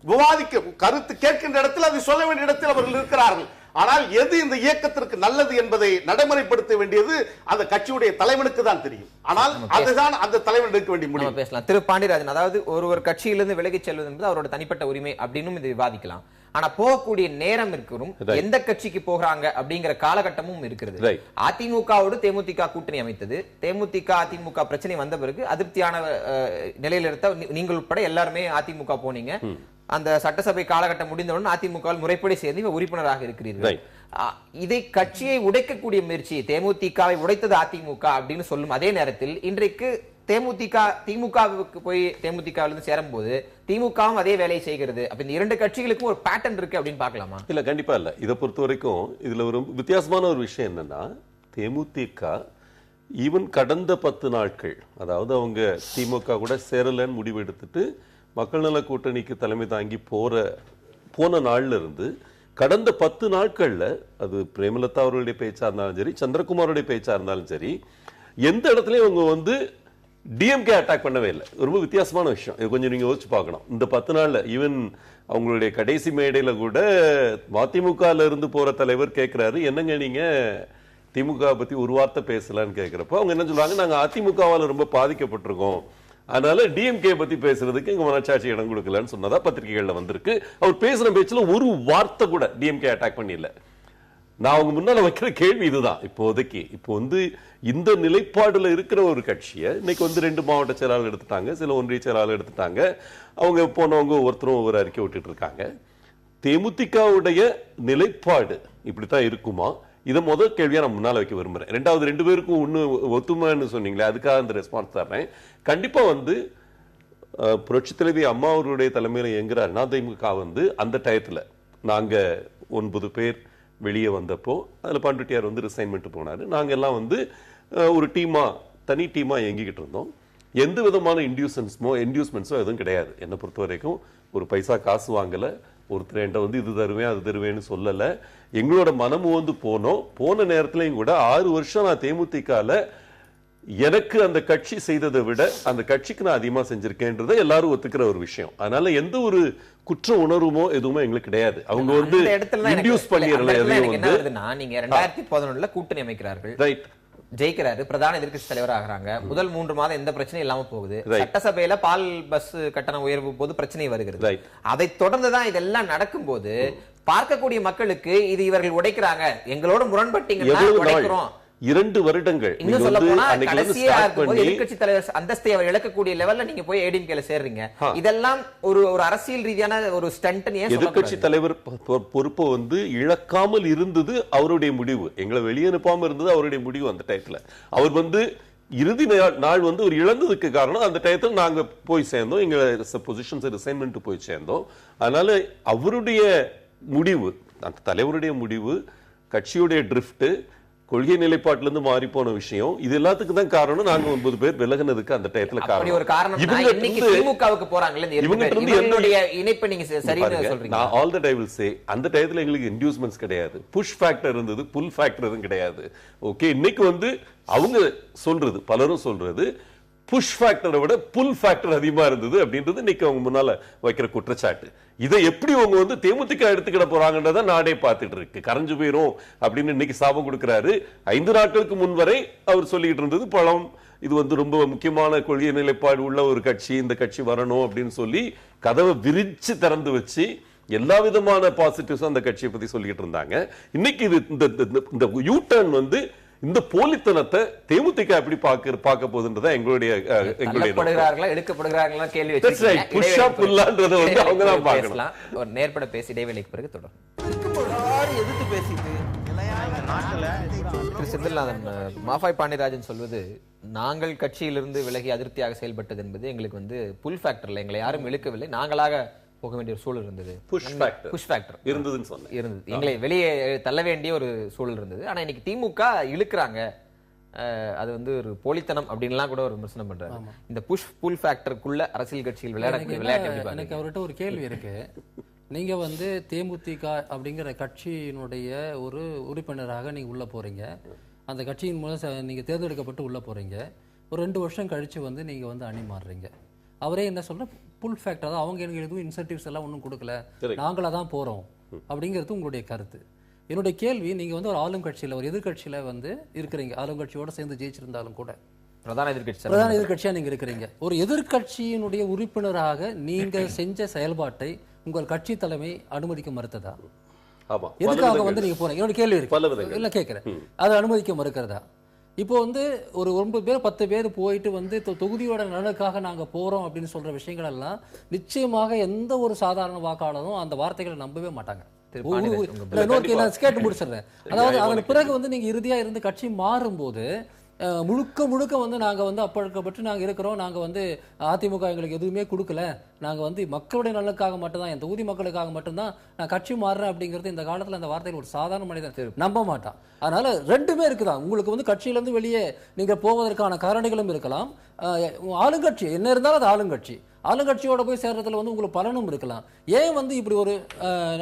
விவாதிக்க கருத்து கேட்கின்ற இடத்தில் அதை சொல்ல வேண்டிய இடத்தில் அவர்கள் இருக்கிறார்கள். ஆனால் எது இந்த இயக்கத்திற்கு நல்லது என்பதை நடைமுறைப்படுத்த வேண்டியது அந்த கட்சியுடைய தலைவனுக்கு தான் தெரியும். ஆனால் அதுதான் அந்த தலைவன் எடுக்க வேண்டிய முடிவு. பேசலாம். திரு பாண்டியராஜன், அதாவது ஒரு கட்சியிலிருந்து விலகி செல்வது என்பது அவரோட தனிப்பட்ட உரிமை அப்படின்னு இது விவாதிக்கலாம். ஆனா போகக்கூடிய நேரம் இருக்கிறோம், எந்த கட்சிக்கு போகிறாங்க அப்படிங்கிற காலகட்டமும் இருக்கிறது. அதிமுகவோடு தேமுதிக கூட்டணி அமைத்தது, தேமுதிக அதிமுக பிரச்சனை வந்த பிறகு அதிருப்தியான நிலையில இருந்த நீங்கள் உட்பட எல்லாருமே அதிமுக போனீங்க. அந்த சட்டசபை காலகட்டம் முடிந்தவுடன் அதிமுக முறைப்படி சேர்ந்து உறுப்பினராக இருக்கிறீர்கள். இதை கட்சியை உடைக்கக்கூடிய முயற்சி, தேமுதிகவை உடைத்தது அதிமுக அப்படின்னு சொல்லும் அதே நேரத்தில் இன்றைக்கு திமுகவுக்கு போய் தேமுதிகவிலிருந்து சேரும் போது திமுகவும் அதே வேலையை செய்கிறது. அப்ப இந்த இரண்டு கட்சிகளுக்கும் ஒரு பேட்டர்ன் இருக்கு அப்படின்னு பார்க்கலாமா? இல்ல, கண்டிப்பா இல்ல. இதை பொறுத்த வரைக்கும் இதுல ஒரு வித்தியாசமான ஒரு விஷயம் என்னன்னா, தேமுதிக ஈவன் கடந்த 10 நாட்கள், அதாவது அவங்க திமுக கூட சேரலன்னு முடிவு எடுத்துட்டு மக்கள் நல கூட்டணிக்கு தலைமை தாங்கி போன நாள்ல இருந்து கடந்த 10 நாட்கள்ல, அது பிரேமலதா அவர்களுடைய பேச்சா இருந்தாலும் சரி, சந்திரகுமாரோடைய பேச்சா இருந்தாலும் சரி, எந்த இடத்துலயும் அவங்க டிஎம்கே அட்டாக் பண்ணவே இல்லை. ரொம்ப வித்தியாசமான விஷயம். இது கொஞ்சம் நீங்க யோசிச்சு பார்க்கணும். இந்த 10 நாள்ல ஈவன் அவங்களுடைய கடைசி மேடையில கூட மதிமுகல இருந்து போற தலைவர் கேட்கிறாரு, என்னங்க நீங்க திமுக பத்தி ஒரு வார்த்தை பேசலான்னு கேட்கிறப்போ அவங்க என்ன சொல்றாங்க, நாங்க அதிமுகவால ரொம்ப பாதிக்கப்பட்டிருக்கோம், அதனால டிஎம்கே பத்தி பேசுறதுக்கு எங்க மனசாட்சி இடம் கொடுக்கலன்னு சொன்னதா பத்திரிகைகள்ல வந்திருக்கு. அவர் பேசுற பேச்சுல ஒரு வார்த்தை கூட டிஎம்கே அட்டாக் பண்ணல. நான் அவங்க முன்னால வைக்கிற கேள்வி இதுதான். இப்போதைக்கு இந்த நிலைப்பாடுல இருக்கிற ஒரு கட்சியை இன்னைக்கு 2 மாவட்ட செயலாளர் எடுத்துட்டாங்க, சில ஒன்றிய செயலாளர் எடுத்துட்டாங்க. அவங்க போனவங்க ஒவ்வொருத்தரும் ஒவ்வொரு அறிக்கை விட்டுட்டு இருக்காங்க. தேமுதிகவுடைய நிலைப்பாடு இப்படித்தான் இருக்குமா? இதை முதல் கேள்வியா நான் முன்னால வைக்க விரும்புறேன். ரெண்டாவது, 2 பேருக்கும் ஒண்ணு ஒத்துமைன்னு சொன்னீங்களே, அதுக்காக அந்த ரெஸ்பான்ஸ் தர்றேன். கண்டிப்பா புரட்சி தலைவி அம்மா அவர்களுடைய தலைமையில இயங்குற அதிமுக அந்த டயத்துல நாங்க 9 பேர் வெளியே வந்தப்போ அதுல பண்ருட்டியார் ரிசைன்மெண்ட் போனாரு. நாங்க எல்லாம் ஒரு தனி டீமா இயங்கிக்கிட்டு இருந்தோம். எந்த விதமான இன்டியூஸ்மெண்ட்ஸோ எதுவும் கிடையாது. என்னை பொறுத்த வரைக்கும் ஒரு பைசா காசு வாங்கல, ஒருத்தர் என்கிட்ட இது தருவேன் அது தருவேன்னு சொல்லல. எங்களோட மனமு போன நேரத்திலையும் கூட 6 வருஷம் நான் தேமுதிகல எனக்கு அந்த கட்சி செய்ததை விட அந்த கட்சிக்கு நான் அதிகமா செஞ்சிருக்கேன்றதை எல்லாரும் ஒத்துக்கிற ஒரு விஷயம். அதனால எந்த ஒரு குற்ற உணர்வுமோ எதுவுமே எங்களுக்கு கிடையாது. அவங்க இன்டியூஸ் பண்ணிரல. நீங்க 2011 கூட்டணி அமைக்கிறார்கள், ரைட், ஜெயிக்கிறாரு, பிரதான எதிர்க்கட்சி தலைவர் ஆகிறாங்க. முதல் 3 மாதம் எந்த பிரச்சனையும் இல்லாம போகுது. சட்டசபையில பால் பஸ் கட்டண உயர்வு போது பிரச்சனை வருகிறது. அதை தொடர்ந்துதான் இதெல்லாம் நடக்கும் போது பார்க்கக்கூடிய மக்களுக்கு இது இவர்கள் உடைக்கிறாங்க, எங்களோட முரண்பட்டீங்கன்னா உடைக்கிறோம். 2 வருடங்கள் எதிர்க்கட்சி தலைவர் அந்தஸ்தை அவர் இழக்கக்கூடிய லெவல்ல நீங்க போய் ஏடிஎம்கேல சேர்றீங்க. இதெல்லாம் ஒரு அரசியல் ரீதியான ஒரு ஸ்டண்ட். எதிர்க்கட்சி தலைவர் பொறுப்பு இழக்காமல் இருந்தது அவருடைய முடிவு. எங்களை வெளியே அனுப்பாம இருந்தது அவருடைய முடிவு. அந்த டயத்துல அவர் இறுதி நாள் ஒரு இழந்ததுக்கு காரணம் அந்த டயத்துல நாங்க போய் சேர்ந்தோம், எங்க பொசிஷன்ஸ் ரிசைன்மெண்ட் போய் சேர்ந்தோம். அதனால அவருடைய முடிவு, அந்த தலைவருடைய முடிவு, கட்சியுடைய ட்ரிஃப்ட், கொள்கை நிலைப்பாட்டிலிருந்து மாறி போன விஷயம், இது எல்லாத்துக்கும் தான் காரணம். நாங்க 9 பேர் விலகுனதுக்கு அந்த டயத்துல அப்படி ஒரு காரணம். காரணம் இன்னைக்கு திமுகவுக்கு போறாங்கல்ல இந்த 2 பேர், இவங்களுடைய இணைப்பை நீங்க சரின்னு சொல்றீங்க. நான் all that I will say, அந்த டயத்துல எங்களுக்கு இன்டியூஸ்மென்ட்ஸ் கிடையாது, புஷ் ஃபேக்டர் இருந்தது, புல் ஃபேக்டர் எதுவும் கிடையாது. ஓகே, இன்னைக்கு வந்து அவங்க சொல்றது, பலரும் சொல்றது புஷ் ஃபேக்டரை விட புல் ஃபேக்டர் அதிகமா இருந்தது அப்படின்றது இன்னைக்கு அவங்க முன்னால வைக்கிற குற்றச்சாட்டு. இதை எப்படி அவங்க வந்து தேமுதிக எடுத்துக்கிட போறாங்கன்றத நாடே பார்த்துட்டு இருக்கு. கரைஞ்சு போயிரும் அப்படின்னு இன்னைக்கு சாபம் கொடுக்கிறாரு. 5 நாட்களுக்கு முன் வரை அவர் சொல்லிட்டு இருந்தது பழம், இது வந்து ரொம்ப முக்கியமான கொள்கை நிலைப்பாடு உள்ள ஒரு கட்சி, இந்த கட்சி வரணும் அப்படின்னு சொல்லி கதவை விரிச்சு திறந்து வச்சு எல்லா விதமான பாசிட்டிவ்ஸும் அந்த கட்சியை பத்தி சொல்லிட்டு இருந்தாங்க. இன்னைக்கு இது இந்த யூ டர்ன் வந்து இந்த போலித்தனத்தை தேமுதிக எப்படி பார்க்க போகுதுன்றத எங்களுடைய எடுக்கப்படுகிறார்களா கேள்வி வச்சிருக்கீங்க. ஒரு நேர்பட பேசி இடைவேளைக்கு பிறகு தொடரும். எதிர்த்து பேசிட்டு திரு செந்தில்நாதன், மாஃபாய் பாண்டியராஜன் சொல்வது நாங்கள் கட்சியிலிருந்து விலகி அதிருப்தியாக செயல்பட்டது என்பது எங்களுக்கு வந்து புல் ஃபேக்டர்ல எங்களை யாரும் இழுக்கவில்லை, நாங்களாக போக வேண்டிய ஒரு சூழல் இருந்தது. புஷ் ஃபேக்டர் இருந்ததுன்னு சொன்னேன். இருந்தது, எங்களை வெளியே தள்ள வேண்டிய ஒரு சூழல் இருந்தது. ஆனா இன்னைக்கு திமுக இழுக்கிறாங்க, அது வந்து ஒரு போலித்தனம் அப்படின்லாம் கூட ஒரு விமர்சனம் பண்றாங்க. இந்த புஷ் புல் ஃபேக்டருக்குள்ள அரசியல் கட்சிகள் விளையாட்டு. எனக்கு அவர்கிட்ட ஒரு கேள்வி இருக்கு. நீங்க வந்து தேமுதிக அப்படிங்கிற கட்சியினுடைய ஒரு உறுப்பினராக நீங்க உள்ள போறீங்க, அந்த கட்சியின் மூலம் நீங்க தேர்ந்தெடுக்கப்பட்டு உள்ள போறீங்க. ஒரு 2 வருஷம் கழிச்சு வந்து நீங்க வந்து அணி மாறுறீங்க. அவரே என்ன சொல்ற, புல் ஃபேக்டர் தான், அவங்க எனக்கு எதுவும் இன்சென்டிவ்ஸ் எல்லாம் ஒன்றும் கொடுக்கல, நாங்களா தான் போறோம் அப்படிங்கிறது உங்களுடைய கருத்து. என்னுடைய கேள்வி, நீங்க வந்து ஒரு ஆளும் கட்சியில ஒரு எதிர்கட்சியில வந்து இருக்கிறீங்க, ஆளும் கட்சியோட சேர்ந்து ஜெயிச்சிருந்தாலும் கூட பிரதான எதிர்கட்சியா நீங்க இருக்கிறீங்க. ஒரு எதிர்கட்சியினுடைய உறுப்பினராக நீங்க செஞ்ச செயல்பாட்டை உங்கள் கட்சி தலைமை அனுமதிக்க மறுத்ததா? எதுக்காக வந்து நீங்க போறீங்க? என்னோட கேள்வி இருக்கு, இல்ல கேட்கிறேன், அதை அனுமதிக்க மறுக்கிறதா? இப்போ வந்து ஒரு 9 பேர் 10 பேர் போயிட்டு வந்து தொகுதியோட நலனுக்காக நாங்க போறோம் அப்படின்னு சொல்ற விஷயங்கள் எல்லாம் நிச்சயமாக எந்த ஒரு சாதாரண வாக்காளரும் அந்த வார்த்தைகளை நம்பவே மாட்டாங்க. கேட்டு முடிச்சிடுறேன். அதாவது அதன் பிறகு வந்து நீங்க இறுதியா இருந்து கட்சி மாறும்போது முழுக்க வந்து நாங்க வந்து அப்பழுக்கப்பட்டு நாங்க இருக்கிறோம், நாங்க வந்து அதிமுக எங்களுக்கு எதுவுமே கொடுக்கல, நாங்க வந்து மக்களுடைய நலனுக்காக மட்டும்தான், என் தொகுதி மக்களுக்காக மட்டும்தான் நான் கட்சி மாறுறேன் அப்படிங்கிறது இந்த காலத்துல அந்த வார்த்தையில் ஒரு சாதாரண மனிதன் நம்ப மாட்டான். அதனால 2 இருக்குதான். உங்களுக்கு வந்து கட்சியில இருந்து வெளியே நீங்க போவதற்கான காரணிகளும் இருக்கலாம். ஆளுங்கட்சி என்ன இருந்தாலும் அது ஆளுங்கட்சி, ஆளுங்கட்சியோட போய் சேர்றதுல வந்து உங்களுக்கு பலனும் இருக்கலாம். ஏன் வந்து இப்படி ஒரு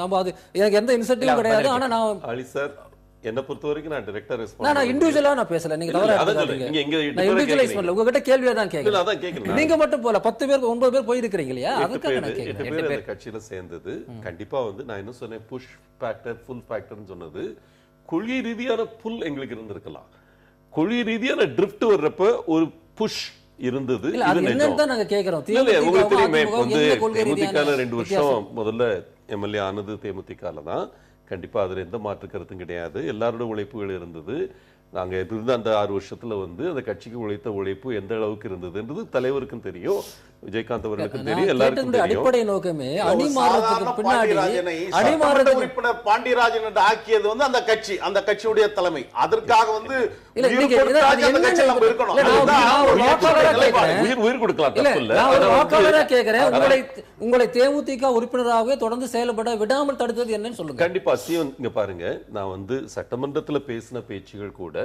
நம்ம அது எனக்கு எந்த இன்சென்டிவும் கிடையாது. ஆனா நான் என்ன பொறுத்த வரைக்கும் நான் டைரக்டா ரெஸ்பான்ஸ் நான் இன்டிவிஜுவலா நான் பேசல, நீங்க தவறா எடுத்துக்காதீங்க. நான் இன்டிவிஜுவலைஸ் பண்ணல, உங்ககிட்ட கேள்வியா தான் கேக்குறேன். நீங்க மட்டும் போல 10 பேர் 9 பேர் போய் இருக்கீங்க இல்லையா, அதுக்காக நான் கேக்குறேன். 8 பேர் கட்சியில சேர்ந்தது கண்டிப்பா வந்து நான் என்ன சொன்னேன், புஷ் ஃபேக்டர் ஃபுல் ஃபேக்டர்னு சொன்னது கொள்கை ரீதியான புல் எங்களுக்கு இருந்திருக்கலாம், கொள்கை ரீதியான ட்ரிஃப்ட் வர்றப்ப ஒரு புஷ் இருந்தது. உங்களுக்கு தெரியுமே வந்து தேமுதிக 2 வருஷம் முதல்ல எம்எல்ஏ ஆனது தேமுதிகல தான். கண்டிப்பா அதுல எந்த மாற்று கருத்தும் கிடையாது. எல்லாரோட உழைப்புகள் இருந்தது. நாங்க இருந்த அந்த 6 வருஷத்துல வந்து அந்த கட்சிக்கு உழைத்த உழைப்பு எந்த அளவுக்கு இருந்ததுன்றது தலைவருக்கும் தெரியும், விஜயகாந்த் அவர்களுக்கும் தெரியும், எல்லாருக்கும் தெரியும். அடிப்படை நோக்கமே அணி மாற்றத்துக்கு பின்னாடி அடிமாற்ற உறுப்பினர் பாண்டியராஜன் என்று ஆக்கியது வந்து அந்த கட்சி, அந்த கட்சியுடைய தலைமை. அதற்காக வந்து உயிர் கொடுக்கலாம், தப்பு இல்ல. நான் ஒரு வாக்காளரா கேக்குறேன், உங்களை தேமுதிக உறுப்பினராகவே தொடர்ந்து செயல்பட விடாமல் தடுத்தது என்னன்னு சொல்லுங்க. கண்டிப்பா சீவன், இங்க பாருங்க, நான் வந்து சட்டமன்றத்துல பேசின பேச்சுகள் கூட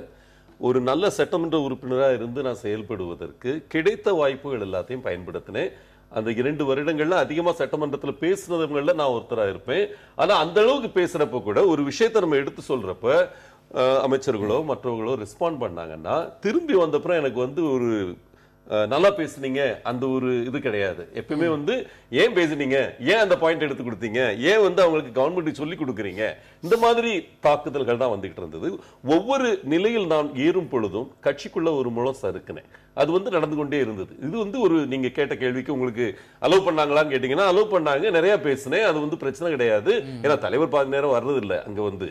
ஒரு நல்ல சட்டமன்ற உறுப்பினரா இருந்து நான் செயல்படுவதற்கு கிடைத்த வாய்ப்புகள் எல்லாத்தையும் பயன்படுத்தினேன். அந்த 2 வருடங்கள்ல அதிகமா சட்டமன்றத்துல பேசுனவங்கள நான் ஒருத்தரா இருப்பேன். ஆனா அந்த அளவுக்கு பேசுறப்ப கூட ஒரு விஷயத்தை நம்ம எடுத்து சொல்றப்ப அமைச்சர்களோ மற்றவர்களோ ரெஸ்பாண்ட் பண்ணாங்கன்னா, திரும்பி வந்தப்பறம் எனக்கு வந்து ஒரு நல்லா பேசுனீங்க அந்த ஒரு இது கிடையாது. எப்பவுமே வந்து ஏன் பேசுனீங்க, ஏன் அந்த பாயிண்ட் எடுத்து கொடுத்தீங்க, ஏன் வந்து அவங்களுக்கு கவர்மெண்ட் சொல்லி கொடுக்குறீங்க, இந்த மாதிரி தாக்குதல்கள் தான் வந்துகிட்டு இருந்தது. ஒவ்வொரு நிலையில் நான் ஏறும் பொழுதும் கட்சிக்குள்ள ஒரு முழம் சறுக்குனேன். அது வந்து நடந்து கொண்டே இருந்தது. இது வந்து ஒரு நீங்க கேட்ட கேள்விக்கு உங்களுக்கு அலோவ் பண்ணாங்களான்னு கேட்டீங்கன்னா அலோவ் பண்ணாங்க, நிறைய பேசினேன், அது வந்து பிரச்சனை கிடையாது. ஏன்னா தலைவர் பாதி நேரம் வர்றது இல்ல அங்க வந்து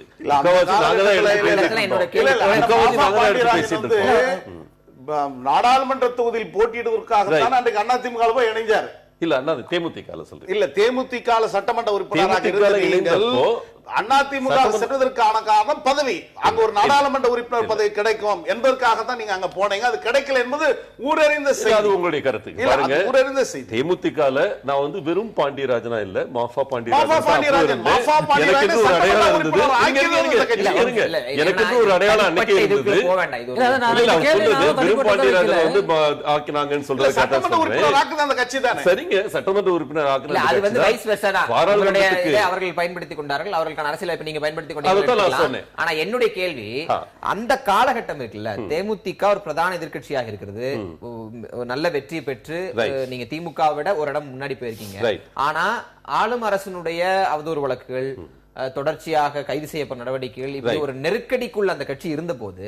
நாடாளுமன்ற தொகுதியில் போட்டியிடுவதற்காக தான் அன்றைக்கு அதிமுக போய் இணைஞ்சார். இல்ல அண்ணா தேமுதிக சொல்றேன். இல்ல தேமுதிக சட்டமன்ற உறுப்பினராக அதிமுக சென்றதற்கான காரணம் பதவி. அங்க ஒரு நாடாளுமன்ற உறுப்பினர் பதவி கிடைக்கும் என்பதற்காக தான் நீங்க அங்க போனீங்க. அது கிடைக்கல என்பது ஊரறிந்த செய்தி. அது உங்களுடைய கருத்து. பாருங்க, ஊரறிந்த செய்தி. தேமுதிகல நான் வந்து வெறும் பாண்டியராஜனா இல்ல, மாஃபா பாண்டியராஜன் எனக்கு ஒரு அடையாளம் இருந்தது. எனக்கு ஒரு அடையாளம் அன்னைக்கு இருந்தது. வெறும் பாண்டியராஜன் வந்து ஆக்கினாங்கன்னு சொல்றது சட்டமன்ற உறுப்பினர் ஆக்குது அந்த கட்சி தானே. சரிங்க, சட்டமன்ற உறுப்பினர் அது வந்து வைஸ் வெர்சா தான். அவர்கள் பயன்படுத்திக் கொண்டார்கள், அவர்களுக்கான அரசியல் வாய்ப்பை நீங்க பயன்படுத்திக் கொண்டீங்க. ஆனா என்னுடைய கேள்வி, அந்த காலகட்டம் இருக்குல்ல, தேமுதிக ஒரு பிரதான எதிர்க்கட்சியாக இருக்கிறது, நல்ல வெற்றி பெற்று நீங்க திமுக விட ஒரு இடம் முன்னாடி போயிருக்கீங்க. ஆனா ஆளும் அரசனுடைய அவதூறு வழக்குகள், தொடர்ச்சியாக கைது செய்யப்பட்ட நடவடிக்கைகள், இப்படி ஒரு நெருக்கடிக்குள்ள அந்த கட்சி இருந்த போது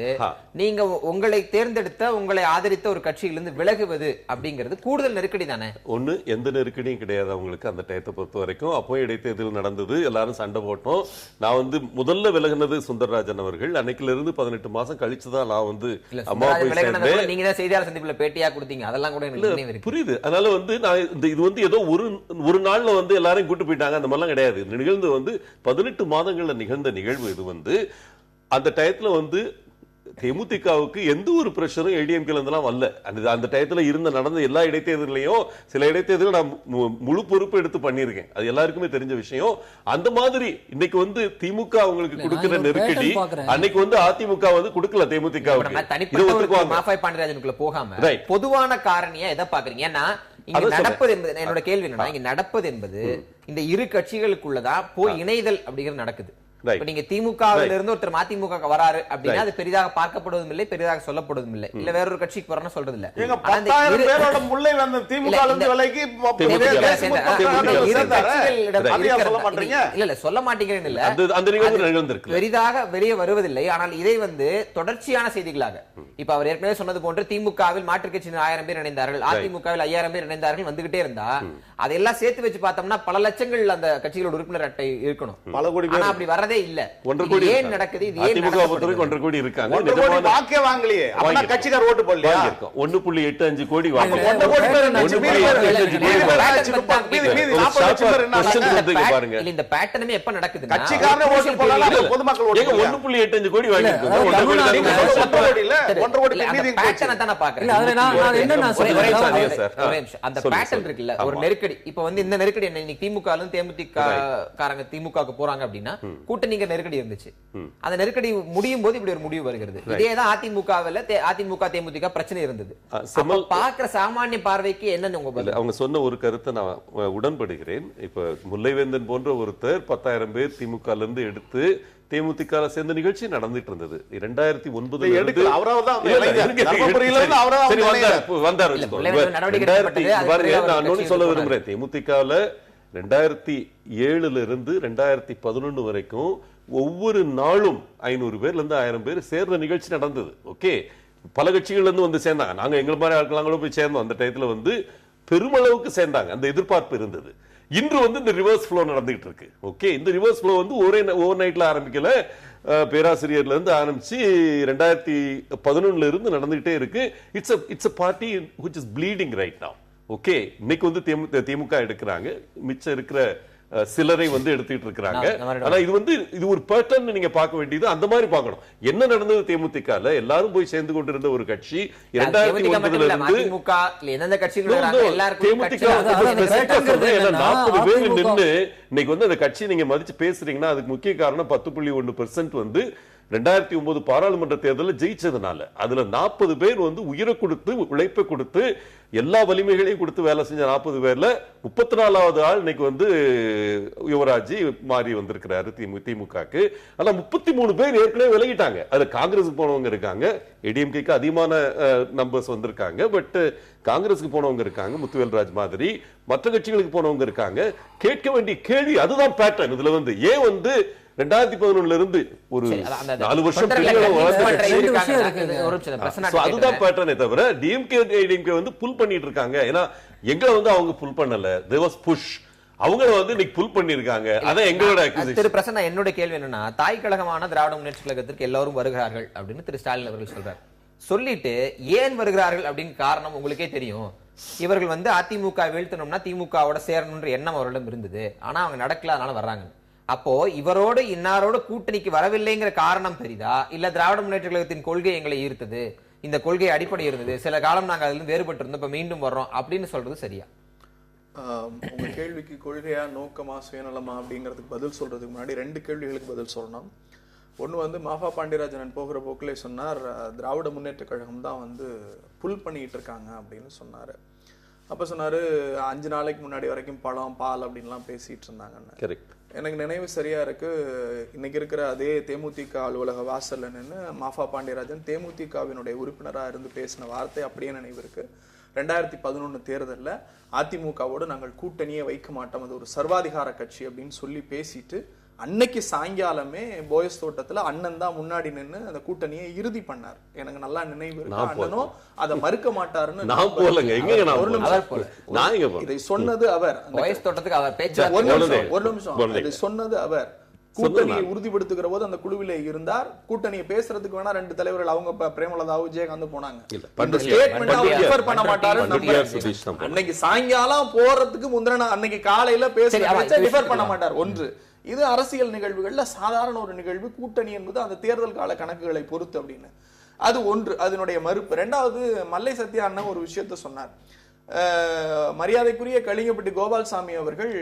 நீங்க உங்களை தேர்ந்தெடுத்த, உங்களை ஆதரித்த ஒரு கட்சியிலிருந்து விலகுவது அப்படிங்கிறது கூடுதல் நெருக்கடி தானே? ஒண்ணு, எந்த நெருக்கடியும் கிடையாது அவங்களுக்கு அந்த டயத்தை பொறுத்த வரைக்கும். அப்போ இடைத்தேர்தல் நடந்தது, எல்லாரும் சண்டை போட்டோம். நான் வந்து முதல்ல விலகினது சுந்தரராஜன் அவர்கள். அன்னைக்குல இருந்து 18 மாசம் கழிச்சுதான் நான் வந்து அம்மா போய் சேர்ந்தேன். நீங்க தான் செய்தியாளர் சந்திப்புல பேட்டியா கொடுத்தீங்க, அதெல்லாம் கூட எனக்கு புரியுது. அதனால வந்து நான் இது வந்து ஏதோ ஒரு நாள்ல வந்து எல்லாரையும் கூட்டு போயிட்டாங்க அந்த மாதிரிலாம் கிடையாது. நிகழ்ந்து வந்து 18 மாதங்கள்ல நிகழ்ந்த நிகழ்வு. இது வந்து அந்த டயத்துல வந்து தேமுதிகவுக்கு எந்த ஒரு பிரஷரும் ஏடிஎம்கேல இருந்தெல்லாம் வரல. அந்த டயத்துல நடந்த எல்லா இடைத்தேர்தலையும், சில இடைத்தேர்தல் நான் முழு பொறுப்பு எடுத்து பண்ணியிருக்கேன், அது எல்லாருக்குமே தெரிஞ்ச விஷயம். அந்த மாதிரி இன்னைக்கு வந்து திமுக அவங்களுக்கு கொடுக்கிற நெருக்கடி அன்னைக்கு வந்து அதிமுக வந்து கொடுக்கல தேமுதிகவுக்கு. பாண்டியராஜனுக்குள்ள போகாம பொதுவான காரணியா எதை பாக்குறீங்க? ஏன்னா இங்க நடப்பது என்பது, என்னோட கேள்வி என்னன்னா, இங்க நடப்பது என்பது இந்த இரு கட்சிகளுக்குள்ளதான் போய் இணைதல் அப்படிங்கிறது நடக்குது. இப்ப நீங்க திமுகவில் இருந்து ஒருத்தர் மதிமுக வராரு அப்படின்னா அது பெரிதாக பார்க்கப்படுவதும் இல்லை, பெரிதாக சொல்லப்படுவதும் இல்லை. இல்ல வேற ஒரு கட்சிக்கு போறோம்னு சொல்றது இல்ல. இல்ல சொல்ல மாட்டேங்கிறேன்னு இல்ல, பெரிதாக வெளியே வருவதில்லை. ஆனால் இதை வந்து தொடர்ச்சியான செய்திகளாக, இப்ப அவர் ஏற்கனவே சொன்னது போன்று திமுகவில் மாற்றுக் கட்சியினர் 1000 பேர் இணைந்தார்கள், அதிமுகவில் 5000 பேர் இணைந்தார்கள், வந்துகிட்டே இருந்தா அதெல்லாம் சேர்த்து வச்சு பார்த்தோம்னா பல லட்சங்கள் அந்த கட்சிகளோட உறுப்பினர் அட்டை இருக்கணும். பல கோடி பேர் அப்படி வரதே இல்ல. 1 கோடி ஏன் நடக்குது? இது ஏன் நடக்குது? 1 கோடி இருக்காங்க. 1 கோடி வாக்கே வாங்கலையே. அப்பனா கட்சிக்கார ஓட்டு போடலையா? 1.85 கோடி வாங்க. 1 கோடி பேர் என்ன? பாருங்க. இல்ல இந்த பேட்டர்னே எப்ப நடக்குது? கட்சிக்காரனே ஓட்டு போடல, பொதுமக்கள் ஓட்டு. 1.85 கோடி வாங்கி இருக்காங்க. 1 கோடி இல்ல, 1 கோடி மீதி பேட்டர்னை தான் நான் பார்க்கறேன். இல்ல அதுல நான் என்ன சொல்றேன், அந்த பேட்டர்ன் இருக்குல்ல, ஒரு நெருக்கடி. இப்ப வந்து இந்த நெருக்கடி என்ன, இன்னைக்கு திமுக ல தேமுதிக காரங்க திமுகவுக்கு போறாங்க அப்படின்னா கூட்டணிங்க நெருக்கடி இருந்துச்சு. அந்த நெருக்கடி முடியும் போது இப்படி ஒரு முடிவு வருகிறது. இதேதான் அதிமுகவில் அதிமுக தேமுதிக பிரச்சனை இருந்தது. பார்க்கிற சாமானிய பார்வைக்கு என்னன்னு உங்க பதில்? அவங்க சொன்ன ஒரு கருத்தை நான் உடன்படுகிறேன். இப்ப முல்லைவேந்தன் போன்ற ஒருத்தர் 10,000 பேர் திமுக இருந்து எடுத்து தேமுதிக சேர்ந்த நிகழ்ச்சி நடந்துட்டு இருந்தது. 2009 சொல்ல விரும்புறேன். தேமுதிகல 2007 இருந்து 2011 வரைக்கும் ஒவ்வொரு நாளும் 500 பேர்ல இருந்து 1000 பேர் சேர்ந்த நிகழ்ச்சி நடந்தது. ஓகே, பல கட்சிகள்ல இருந்து வந்து சேர்ந்தாங்க. நாங்க எங்களை மாதிரி ஆட்களாங்களும் போய் சேர்ந்தோம். அந்த டயத்துல வந்து பெருமளவுக்கு சேர்ந்தாங்க. அந்த எதிர்பார்ப்பு இருந்தது. இன்று வந்து இந்த ரிவர்ஸ் ஃப்ளோ நடந்துகிட்டு இருக்கு. ஓகே, இந்த ரிவர்ஸ் ஃப்ளோ வந்து ஓவர் நைட்ல ஆரம்பிக்கல, பேராசிரியர்ல இருந்து ஆரம்பிச்சு 2011 இருந்து நடந்துகிட்டே இருக்கு. It's a party which is bleeding right now. Okay, இன்னைக்கு வந்து திமுக எடுக்கிறாங்க, மிச்சம் இருக்கிற சிலரை வந்து எடுத்துட்டு இருக்காங்க. ஆனா இது ஒரு பேட்டர்ன் நீங்க பார்க்க வேண்டியது அந்த மாதிரி பார்க்கணும். என்ன நடந்தது தேமுதிகல? எல்லாரும் போய் சேர்ந்து கொண்டிருந்த ஒரு கட்சி 2009 இருந்து எந்தெந்த கட்சிகள் 40 பேர் நின்று இன்னைக்கு வந்து அந்த கட்சி நீங்க மதிச்சு பேசுறீங்கன்னா அதுக்கு முக்கிய காரணம் 10.1% வந்து 2009 பாராளுமன்ற தேர்தலில் ஜெயிச்சதுனால. அதுல 40 பேர் வந்து உயிரை கொடுத்து, உழைப்பை கொடுத்து, எல்லா வலிமைகளையும் கொடுத்து வேலை செஞ்ச 40 பேர்ல 34வது ஆள் இன்னைக்கு வந்து யுவராஜ் மாறி வந்திருக்கிறாரு திமுகக்கு. ஆனா 33 பேர் ஏற்கனவே விலகிட்டாங்க. அதுல காங்கிரஸுக்கு போனவங்க இருக்காங்க, ஏடிஎம்கேக்கு அதிகமான நம்பர்ஸ் வந்திருக்காங்க. பட் காங்கிரஸுக்கு போனவங்க இருக்காங்க, முத்துவேல்ராஜ் மாதிரி. மற்ற கட்சிகளுக்கு போனவங்க இருக்காங்க. கேட்க வேண்டிய கேள்வி அதுதான் பேட்டர்ன். இதுல வந்து ஏன் வந்து 2011 இருந்து ஒரு 4 வருஷம் அதுதான் பேட்டர்னே தவிர டிஎம்கே வந்து புல் பண்ணிட்டு இருக்காங்க. ஏன்னா எங்களை வந்து அவங்க புல் பண்ணல, they was push. அவங்கள வந்து இன்னைக்கு புல் பண்ணிருக்காங்க. அதான் எங்களோட திரு பிரசன்னா, என்னோட கேள்வி என்னன்னா, தாய் கழகமான திராவிட முன்னேற்ற கழகத்திற்கு எல்லாரும் வருகிறார்கள் அப்படின்னு திரு ஸ்டாலின் அவர்கள் சொல்றாரு. சொல்லிட்டு ஏன் வருகிறார்கள் அப்படின்னு காரணம் உங்களுக்கே தெரியும். இவர்கள் வந்து அதிமுக வீழ்த்தணும்னா திமுகவோட சேரணும்ன்ற எண்ணம் அவர்களிடம் இருந்தது. ஆனா அவங்க நடக்கல, அதனால வர்றாங்க. அப்போ இவரோடு இன்னாரோடு கூட்டணிக்கு வரவில்லைங்கிற காரணம் பெரிதா, இல்ல திராவிட முன்னேற்ற கழகத்தின் கொள்கை எங்களை ஈர்த்தது, இந்த கொள்கை அடிப்படை இருந்தது, சில காலம் நாங்க அதுல வேறுபட்டு இருந்தோம், இப்ப மீண்டும் வர்றோம் அப்படின்னு சொல்றது சரியா? உங்க கேள்விக்கு கொள்கையா நோக்கமா சுயநலமா அப்படிங்கிறதுக்கு பதில் சொல்றதுக்கு முன்னாடி 2 கேள்விகளுக்கு பதில் சொல்லணும். ஒண்ணு வந்து மாஃபா பாண்டியராஜன் போகிற போக்கிலே சொன்னார், திராவிட முன்னேற்ற கழகம் தான் வந்து புல் பண்ணிட்டு இருக்காங்க அப்படின்னு சொன்னாரு. அப்ப சொன்னாரு 5 நாளைக்கு முன்னாடி வரைக்கும் பழம் பால் அப்படின்லாம் பேசிட்டு இருந்தாங்கன்னு. எனக்கு நினைவு சரியா இருக்கு. இன்னைக்கு இருக்கிற அதே தேமுதிக அலுவலக வாசல்ல நின்று மாஃபா பாண்டியராஜன் தேமுதிகவினுடைய உறுப்பினரா இருந்து பேசின வார்த்தை அப்படியே நினைவு இருக்கு. 2011 தேர்தலில் அதிமுகவோடு நாங்கள் கூட்டணியே வைக்க மாட்டோம், அது ஒரு சர்வாதிகார கட்சி அப்படின்னு சொல்லி பேசிட்டு அன்னைக்கு சாயங்காலமே போயஸ் தோட்டத்துல அண்ணன் தான் முன்னாடி நின்று அந்த கூட்டணியை இறுதி பண்ணார். எனக்கு நல்லா நினைவு இருக்கு. அண்ணனும் அதை மறுக்க மாட்டாருன்னு இதை சொன்னது அவர். போயஸ் தோட்டத்துக்கு அவர் பேச்சு ஒரு நிமிஷம் இதை சொன்னது அவர். கூட்டணியை உறுதிப்படுத்துகிற போது அந்த குழுவிலே இருந்தார். கூட்டணியை பேசுறதுக்கு வேணா 2 தலைவர்கள் அவங்க பிரேமலதாவும் விஜயகாந்த் போனாங்க. பண்ண மாட்டாரு. அன்னைக்கு சாயங்காலம் போறதுக்கு முந்தின அன்னைக்கு காலையில பேசுற பண்ண மாட்டார். ஒன்று இது அரசியல் நிகழ்வுகள்ல சாதாரண ஒரு நிகழ்வு. கூட்டணி என்பது அந்த தேர்தல் கால கணக்குகளை பொறுத்து அப்படின்னு அது ஒன்று, அதனுடைய மறுப்பு. 2வது மல்லை சத்யா அண்ணன் ஒரு விஷயத்த சொன்னார். மரியாதைக்குரிய கலிங்கப்பட்டி கோபால்சாமி அவர்கள்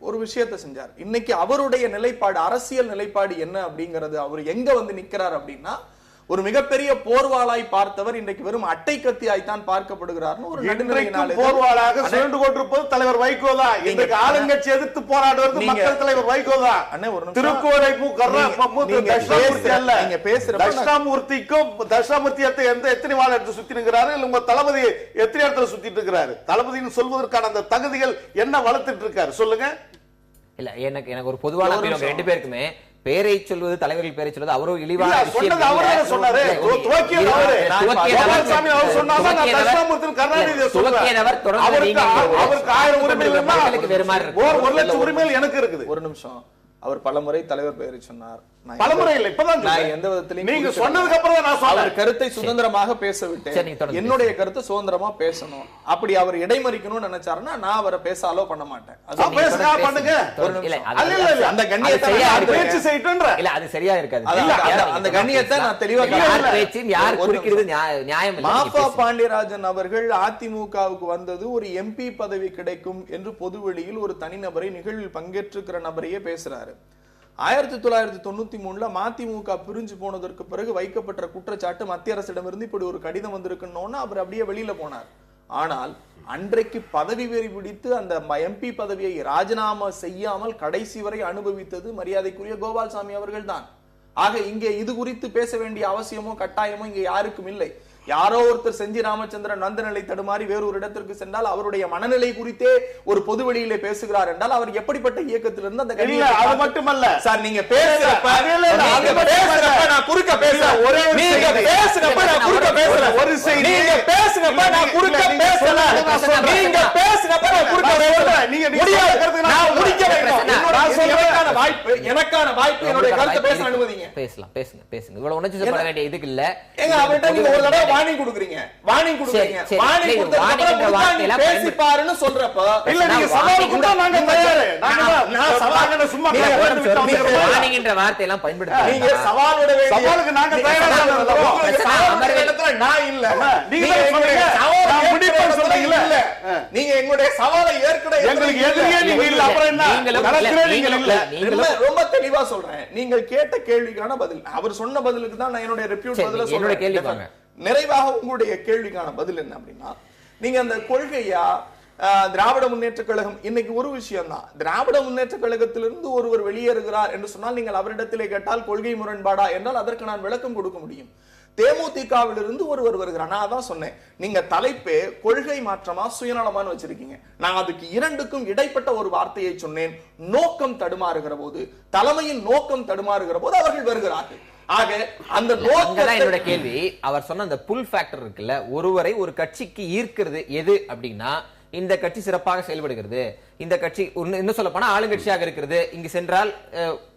ஒரு விஷயத்தை செஞ்சார். இன்னைக்கு அவருடைய நிலைப்பாடு, அரசியல் நிலைப்பாடு என்ன அப்படிங்கிறது, அவர் எங்க வந்து நிக்கிறார் அப்படின்னா, ஒரு மிகப்பெரிய போர்வாளாய் பார்த்தவர் இன்றைக்கு வெறும் அட்டை கத்தியாய்த்தான் பார்க்கப்படுகிறார்னு ஒரு நடுநிலையினால போர்வாளாக சுழண்டு கொண்டிருப்பது தலைவர் வைகோ தான். இன்றைக்கு ஆளுங்கட்சி எதிர்த்து போராடுவது மக்கள் தலைவர் வைகோ தான். திருக்கோளை நீங்க பேசுற தட்சிணாமூர்த்திக்கும் தட்சிணாமூர்த்தி எத்தனை வாழ எடுத்து சுத்தி இருக்கிறாரு, இல்ல உங்க தளபதி எத்தனை இடத்துல சுத்திட்டு இருக்கிறாரு? தளபதினு சொல்வதற்கான அந்த தகுதிகள் என்ன வளர்த்துட்டு இருக்காரு சொல்லுங்க. இல்ல எனக்கு ஒரு பொதுவான 2 பேருக்குமே பேரை சொல்வது, தலைவர்கள் பேரை சொல்வது அவரும் இழிவான உரிமைகள் எனக்கு இருக்குது. ஒரு நிமிஷம், அவர் பலமுறை தலைவர் பெயரை சொன்னார். பலமுறை இல்ல, இப்பதான் எந்த விதத்திலையும் நீங்க சொன்னதுக்கு அப்புறம் நான் சொல்றேன். கருத்தை சுதந்திரமாக பேச விட்டேன். என்னுடைய கருத்தை சுதந்திரமா பேசணும். அப்படி அவர் இடைமறிக்கணும்னு நினைச்சாருன்னா நான் அவரை பேச அலோ பண்ண மாட்டேன். பண்ணுங்க. அந்த கண்ணியத்தை பேச்சு செய்யட்டுன்ற இல்ல, அது சரியா இருக்காது. அந்த கண்ணியத்தை நான் தெளிவா யார் குறிக்கிறது நியாயம். மாஃபா பாண்டியராஜன் அவர்கள் அதிமுகவுக்கு வந்தது ஒரு எம்பி பதவி கிடைக்கும் என்று பொதுவெளியில் ஒரு தனிநபரை நிகழ்வில் பங்கேற்றிருக்கிற நபரையே பேசுறாரு. 1993 மதிமுக பிரிஞ்சு போனதற்கு பிறகு வைக்கப்பட்ட குற்றச்சாட்டு மத்திய அரசிடமிருந்து இப்படி ஒரு கடிதம் வந்திருக்குன்னு அவர் அப்படியே வெளியில போனார். ஆனால் அன்றைக்கு பதவி வெறி பிடித்து அந்த எம்பி பதவியை ராஜினாமா செய்யாமல் கடைசி வரை அனுபவித்தது மரியாதைக்குரிய கோபால்சாமி அவர்கள் தான். ஆக இங்கே இது குறித்து பேச வேண்டிய அவசியமோ கட்டாயமோ இங்கே யாருக்கும் இல்லை. யாரோ ஒருத்தர் செஞ்சி ராமச்சந்திரன் நந்தநிலை தடுமாறி வேறொரு இடத்திற்கு சென்றால் அவருடைய மனநிலை குறித்தே ஒரு பொதுவெளியிலே பேசுகிறார் என்றால் அவர் எப்படிப்பட்ட இயக்கத்திலிருந்து அந்த அது மட்டுமல்ல சார், நீங்க பேசுறப்ப நான் குறுக்க பேசுறேன். நீங்க பேசுறப்ப நான் குறுக்க பேசுறேன். ஒரு செய்தி நீங்க பேசுறப்ப நான் குறுக்க பேசல. நீங்க பேசுறப்ப நான் குறுக்க பேசல. நீங்க நான் முடிக்க வைக்கிறேன். எனக்கான வாய்ப்பு என்னுடைய கருத்தை பேச அனுமதிங்க. பேசலாம், பேசுங்க. இவ்வளவு உணர்ச்சி செய்ய வேண்டிய இதுக்கு இல்ல. எங்க அவர்ட்ட நீங்க ஒரு தடவை வார்னிங் கொடுக்குறீங்க. வார்னிங் கொடுக்குறீங்க. வார்னிங் கொடுத்ததுக்கு அப்புறம் பேசி பாருன்னு சொல்றப்ப இல்ல, நீங்க சவால் கொடுத்தா நாங்க தயார். நான் சவால்ங்கற சும்மா வார்னிங்ன்ற வார்த்தை எல்லாம் பயன்படுத்தாதீங்க. நீங்க சவால் விட வேண்டிய சவாலுக்கு நாங்க தயாரா இருக்கோம். அந்த இடத்துல நான் இல்ல. நீங்க சொல்றீங்க நான் முடிவு சொல்றீங்க இல்ல. நீங்க எங்களுடைய சவாலை ஏற்கனவே எங்களுக்கு எதிரியே நீங்க இல்ல. அப்புறம் என்ன? நீங்க ரொம்ப தெளிவா சொல்றேன். நீங்கள் கேட்ட கேள்விக்கான பதில், அவர் சொன்ன பதிலுக்கு தான் நான் என்னுடைய ரிப்யூட் பதில சொல்றேன். நிறைவாக உங்களுடைய கேள்விக்கான பதில் என்ன அப்படின்னா, நீங்க அந்த கொள்கையா திராவிட முன்னேற்ற கழகம் இன்னைக்கு ஒரு விஷயம் தான். திராவிட முன்னேற்ற கழகத்திலிருந்து ஒருவர் வெளியேறுகிறார் என்று சொன்னால் நீங்கள் அவரிடத்திலே கேட்டால் கொள்கை முரண்பாடா என்றால் அதற்கு நான் விளக்கம் கொடுக்க முடியும். தேமுதிகவிலிருந்து ஒருவர் வருகிறார். நான் அதான் சொன்னேன், நீங்க தலைப்பே கொள்கை மாற்றமா சுயநலமான்னு வச்சிருக்கீங்க. நான் அதுக்கு இரண்டுக்கும் இடைப்பட்ட ஒரு வார்த்தையை சொன்னேன். நோக்கம் தடுமாறுகிற போது, தலைமையின் நோக்கம் தடுமாறுகிற போது அவர்கள் வருகிறார்கள். ஆக அந்த என்னோட கேள்வி, அவர் சொன்ன அந்த புல் ஃபேக்டர் இருக்குல்ல, ஒருவரை ஒரு கட்சிக்கு ஈர்க்கிறது எது அப்படின்னா, இந்த கட்சி சிறப்பாக செயல்படுகிறது, இந்த கட்சி இன்னும் சொல்ல போனா ஆளுங்கட்சியாக இருக்கிறது, இங்கு சென்றால்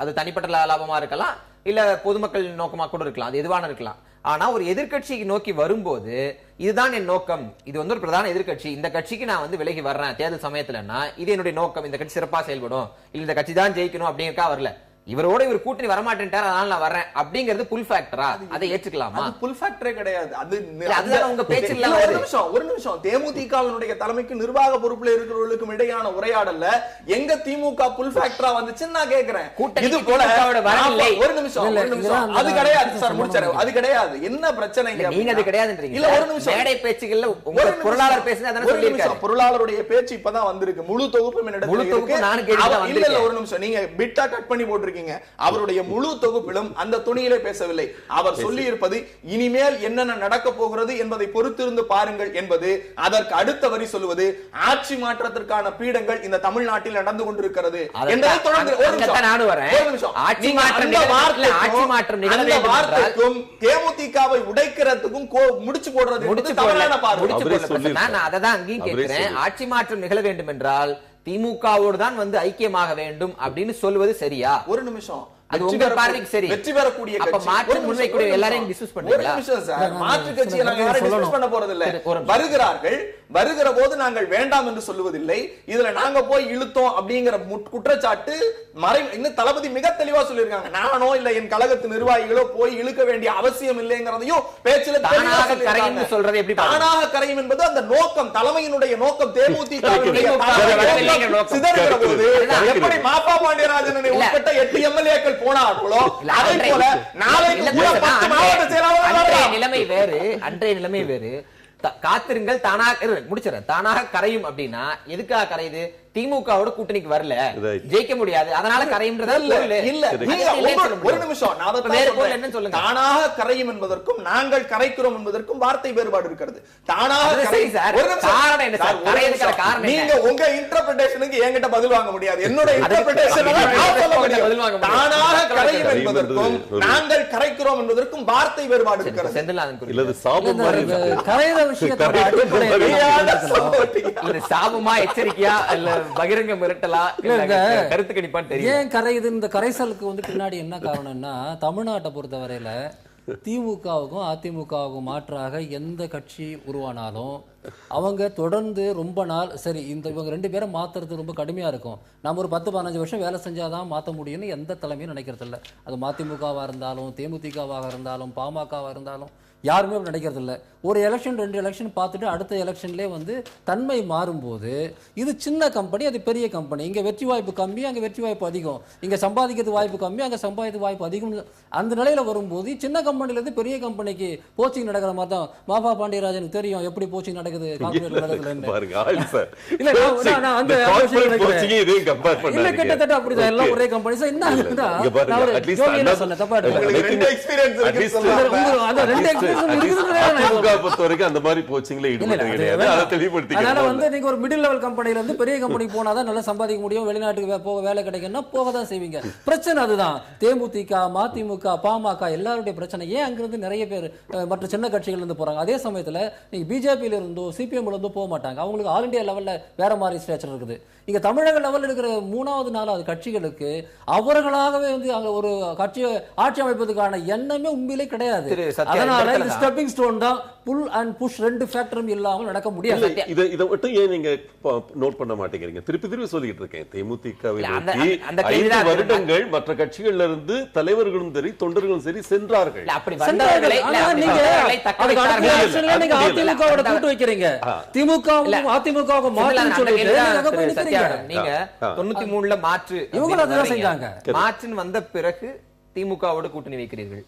அது தனிப்பட்ட லாபமா இருக்கலாம், இல்ல பொதுமக்கள் நோக்கமா கூட இருக்கலாம், அது எதுவான இருக்கலாம். ஆனா ஒரு எதிர்க்கட்சிக்கு நோக்கி வரும்போது இதுதான் என் நோக்கம், இது வந்து ஒரு பிரதான எதிர்க்கட்சி, இந்த கட்சிக்கு நான் வந்து விலகி வர்றேன் தேர்தல் சமயத்துலன்னா இது என்னுடைய நோக்கம், இந்த கட்சி சிறப்பா செயல்படும், இல்ல இந்த கட்சி தான் ஜெயிக்கணும் அப்படிங்கறக்கா வரல, இவரோட இவர் கூட்டணி வரமாட்டேன்ட்டார் அதனால நான் வரேன் அப்படிங்கிறது புல் ஃபேக்டரா? அதை ஏற்றுக்கலாமா? அது புல் ஃபேக்டரே கிடையாது. அதுதான் உங்க பேச்சு இல்ல. ஒரு நிமிஷம் தேமுதிகவினுடைய தலைமைக்கு நிர்வாக பொறுப்புல இருக்கிறவர்களுக்கும் இடையான உரையாடல்ல எங்க திமுக புல் ஃபேக்டரா வந்துச்சுன்னு நான் கேக்குறேன். இது போல ஒரு நிமிஷம் அது கிடையாது சார், முடிச்சாரு. அது கிடையாது. என்ன பிரச்சனை நீங்க அது கிடையாதுன்றீங்க. இல்ல ஒரு நிமிஷம் மேடை பேச்சுகள்ல உங்க பொருளாளர் பேசினா தான சொல்லிருக்காரு. பொருளாளருடைய பேச்சு இப்பதான் வந்திருக்கு. முழு தொகுப்பும் என்னிடத்தில் இருக்கு. நான் கேட்டது இல்ல ஒரு நிமிஷம், நீங்க பிட்டா கட் பண்ணி போட்டுருக்கீங்க. அவருடைய முழு தொகுப்பிலும் அந்த துணியிலே பேசவில்லை. அவர் சொல்லி இருப்பது இனிமேல் என்னென்ன நடக்க போகிறது என்பதை பொறுத்திருந்து பாருங்கள் என்பது. அதற்கு அடுத்த வரி சொல்லுவது ஆட்சி மாற்றத்திற்கான பீடங்கள் இந்த தமிழ்நாட்டில் நடந்து கொண்டிருக்கிறது என்பதை தொடர்ந்து வார்த்தைக்கும் தேமுதிகவை உடைக்கிறதுக்கும் முடிச்சு போடுறது தவறான பார்வை. நான் அததான் அங்கேயும் கேட்கிறேன். ஆட்சி மாற்றம் நிகழ வேண்டும் என்றால் திமுகவோடு தான் வந்து ஐக்கியமாக வேண்டும் அப்படின்னு சொல்வது சரியா? ஒரு நிமிஷம், அது உங்க பார்வைக்கு சரி. வெற்றி பெறக்கூடிய அப்ப மாற்று முன்வைக்கூடிய எல்லாரையும் டிஸ்கஸ் பண்றீங்களா? ஒரு நிமிஷம் சார், மாற்று கட்சியை நாங்க யாரையும் டிஸ்கஸ் பண்ண போறது இல்ல. வருகிறார்கள், வருகிற போது நாங்கள் வேண்டாம் என்று சொல்லுவதில்லை. இதுல நாங்க போய் இழுத்தோம் அப்படிங்கிற குற்றச்சாட்டு இன்னும் தளபதி மிக தெளிவா சொல்லியிருக்காங்க. நானோ இல்ல என் கழகத்து நிர்வாகிகளோ போய் இழுக்க வேண்டிய அவசியம் இல்லைங்கிறதையும் பேச்சில தானாக கரையும் சொல்றது எப்படி? தானாக கரையும் என்பது அந்த நோக்கம், தலைமையினுடைய நோக்கம். தேமுதிக சிதறுகிற போது எப்படி மாப்பா பாண்டியராஜன் உட்பட்ட 8 எம்எல்ஏக்கள் போனார்களோ அதே போல நாளைக்கு கூட 10 மாவட்ட செயலாளர்கள். நிலைமை வேறு, அன்றைய நிலைமை வேறு. காத்திருங்கள் தானாக முடிச்சிடறேன். தானாக கரையும் அப்படின்னா எதுக்காக கரையுது? திமுகவோட கூட்டணிக்கு வரல, ஜெயிக்க முடியாது, அதனால கரையும்ன்றதா இல்ல. ஒரு நிமிஷம், என்ன சொல்லுங்க. தானாக கரையும் என்பதற்கும் நாங்கள் கரைக்கிறோம் என்பதற்கும் வார்த்தை வேறுபாடு இருக்கிறது. தானாக நீங்க உங்க இன்டர்பிரேஷனுக்கு என்கிட்ட பதில் வாங்க முடியாது. என்னோட இன்டர்பிரேஷன் தானாக கரையும் என்பதற்கும் நாங்கள் கரைக்கிறோம் என்பதற்கும் வார்த்தை வேறுபாடு இருக்கிறது. சாபமா எச்சரிக்கையா இல்ல பகிரங்க மிரட்டலா கருத்து கணிப்பான்னு தெரியும். ஏன் கரையுது? இந்த கரைசலுக்கு வந்து பின்னாடி என்ன காரணம்னா, தமிழ்நாட்டை பொறுத்தவரையில திமுகவுக்கும் அதிமுகவுக்கும் மாற்றாக எந்த கட்சி உருவானாலும் அவங்க தொடர்ந்து ரொம்ப நாள் சரி இவங்க 2 பேரும் மாத்துறது ரொம்ப கடுமையா இருக்கும். நம்ம ஒரு 10-15 வருஷம் வேலை செஞ்சாதான் மாற்ற முடியும்னு எந்த தலைமையும் நினைக்கிறது இல்லை. அது மதிமுகவா இருந்தாலும் தேமுதிகவாக இருந்தாலும் பாமகவா இருந்தாலும் யாருமே நினைக்கிறது இல்லை. ஒரு எலெக்ஷன் 2 எலெக்ஷன் பார்த்துட்டு அடுத்த எலெக்ஷன்லேயே வந்து தன்மை மாறும்போது இது சின்ன கம்பெனி, அது பெரிய கம்பெனி, இங்கே வெற்றி வாய்ப்பு கம்மி, அங்கே வெற்றி வாய்ப்பு அதிகம், இங்கே சம்பாதிக்கிறது வாய்ப்பு கம்மி, அங்கே சம்பாதிக்கிறது வாய்ப்பு அதிகம். அந்த நிலையில் வரும்போது சின்ன கம்பெனிலேருந்து பெரிய கம்பெனிக்கு போச்சிங் நடக்கிற மாதிரி தான். மாபா பாண்டியராஜனுக்கு தெரியும் எப்படி போச்சிங் நடக்குது. கிட்டத்தட்ட அப்படிதான் எல்லாம் ஒரே கம்பெனி. அந்த மாதிரி போச்சிங்ல ஈடுபடுறது கிடையாது. அதை தெளிவுபடுத்திக்க. அதனால வந்து நீங்க ஒரு மிடில் லெவல் கம்பெனில இருந்து பெரிய கம்பெனிக்கு போனாதான் நல்லா சம்பாதிக்க முடியும், வெளிநாட்டுக்கு போக வேலை கிடைக்கும்னா போக தான் செய்வீங்க. பிரச்சனை அதுதான். தேமுதிக, மதிமுக, பாமக எல்லாருடைய பிரச்சனை. ஏன் அங்கிருந்து நிறைய பேர் மற்ற சின்ன கட்சிகள் இருந்து போறாங்க? அதே சமயத்துல நீங்க பிஜேபியில இருந்தோ சிபிஎம்ல இருந்தோ போக மாட்டாங்க. அவங்களுக்கு ஆல் இண்டியா லெவல்ல வேற மாதிரி ஸ்ட்ரக்சர் இருக்குது. இங்க தமிழக லெவல்ல இருக்கிற 3வது 4வது கட்சிகளுக்கு அவர்களாகவே வந்து அங்க ஒரு கட்சியை ஆட்சி அமைப்பதற்கான எண்ணமே உண்மையிலே கிடையாது. அதனால இது ஸ்டெப்பிங் ஸ்டோன் தான். புல் அண்ட் புஷ் 2 ஃபேக்டரும் இல்லாமல் நடக்க முடியாது. இதை மட்டும் ஏன் நீங்க நோட் பண்ண மாட்டேங்கிறீங்க? திருப்பி சொல்லிட்டு இருக்கேன். தேமுதிகவை நோக்கி 5 வருடங்கள் மற்ற கட்சிகள்ல இருந்து தலைவர்களும் சரி தொண்டர்களும் சரி சென்றார்கள். அதிமுகவோட கூட்டு வைக்கிறீங்க, திமுக அதிமுக நீங்க 93ல மாற்று இவங்க அதான் செஞ்சாங்க. மாற்றின் வந்த பிறகு திமுகவோட கூட்டணி வைக்கிறீர்கள்.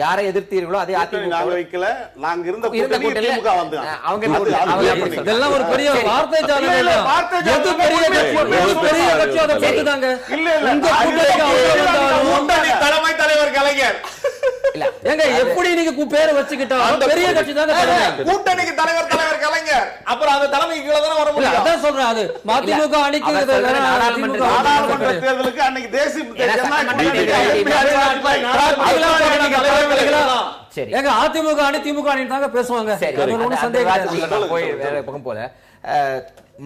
யாரை எதிர்த்தீர்களோ அதே அதிமுக வைக்கல. நாங்க இருந்த கூட்டணி திமுக வந்து அவங்க இதெல்லாம் ஒரு பெரிய வார்த்தை ஜாலம். எது பெரிய கட்சி அதை பேசுதாங்க. உங்க கூட்டணி தலைமை தலைவர் கலைஞர் ஏங்க எப்படி நீங்க பேரை வச்சுக்கிட்டா பெரிய கட்சி தாங்க கூட்டணிக்கு தலைவர் கலைஞர். அப்புறம் அந்த தலைமைக்கு கீழ தான வர முடியும். அதான் சொல்றேன். அது மதிமுக அணிக்கு நாடாளுமன்ற தேர்தலுக்கு அன்னைக்கு தேசிய ஏங்க அதிமுக அணி திமுக அணி தாங்க பேசுவாங்க. போய் வேற பக்கம் போல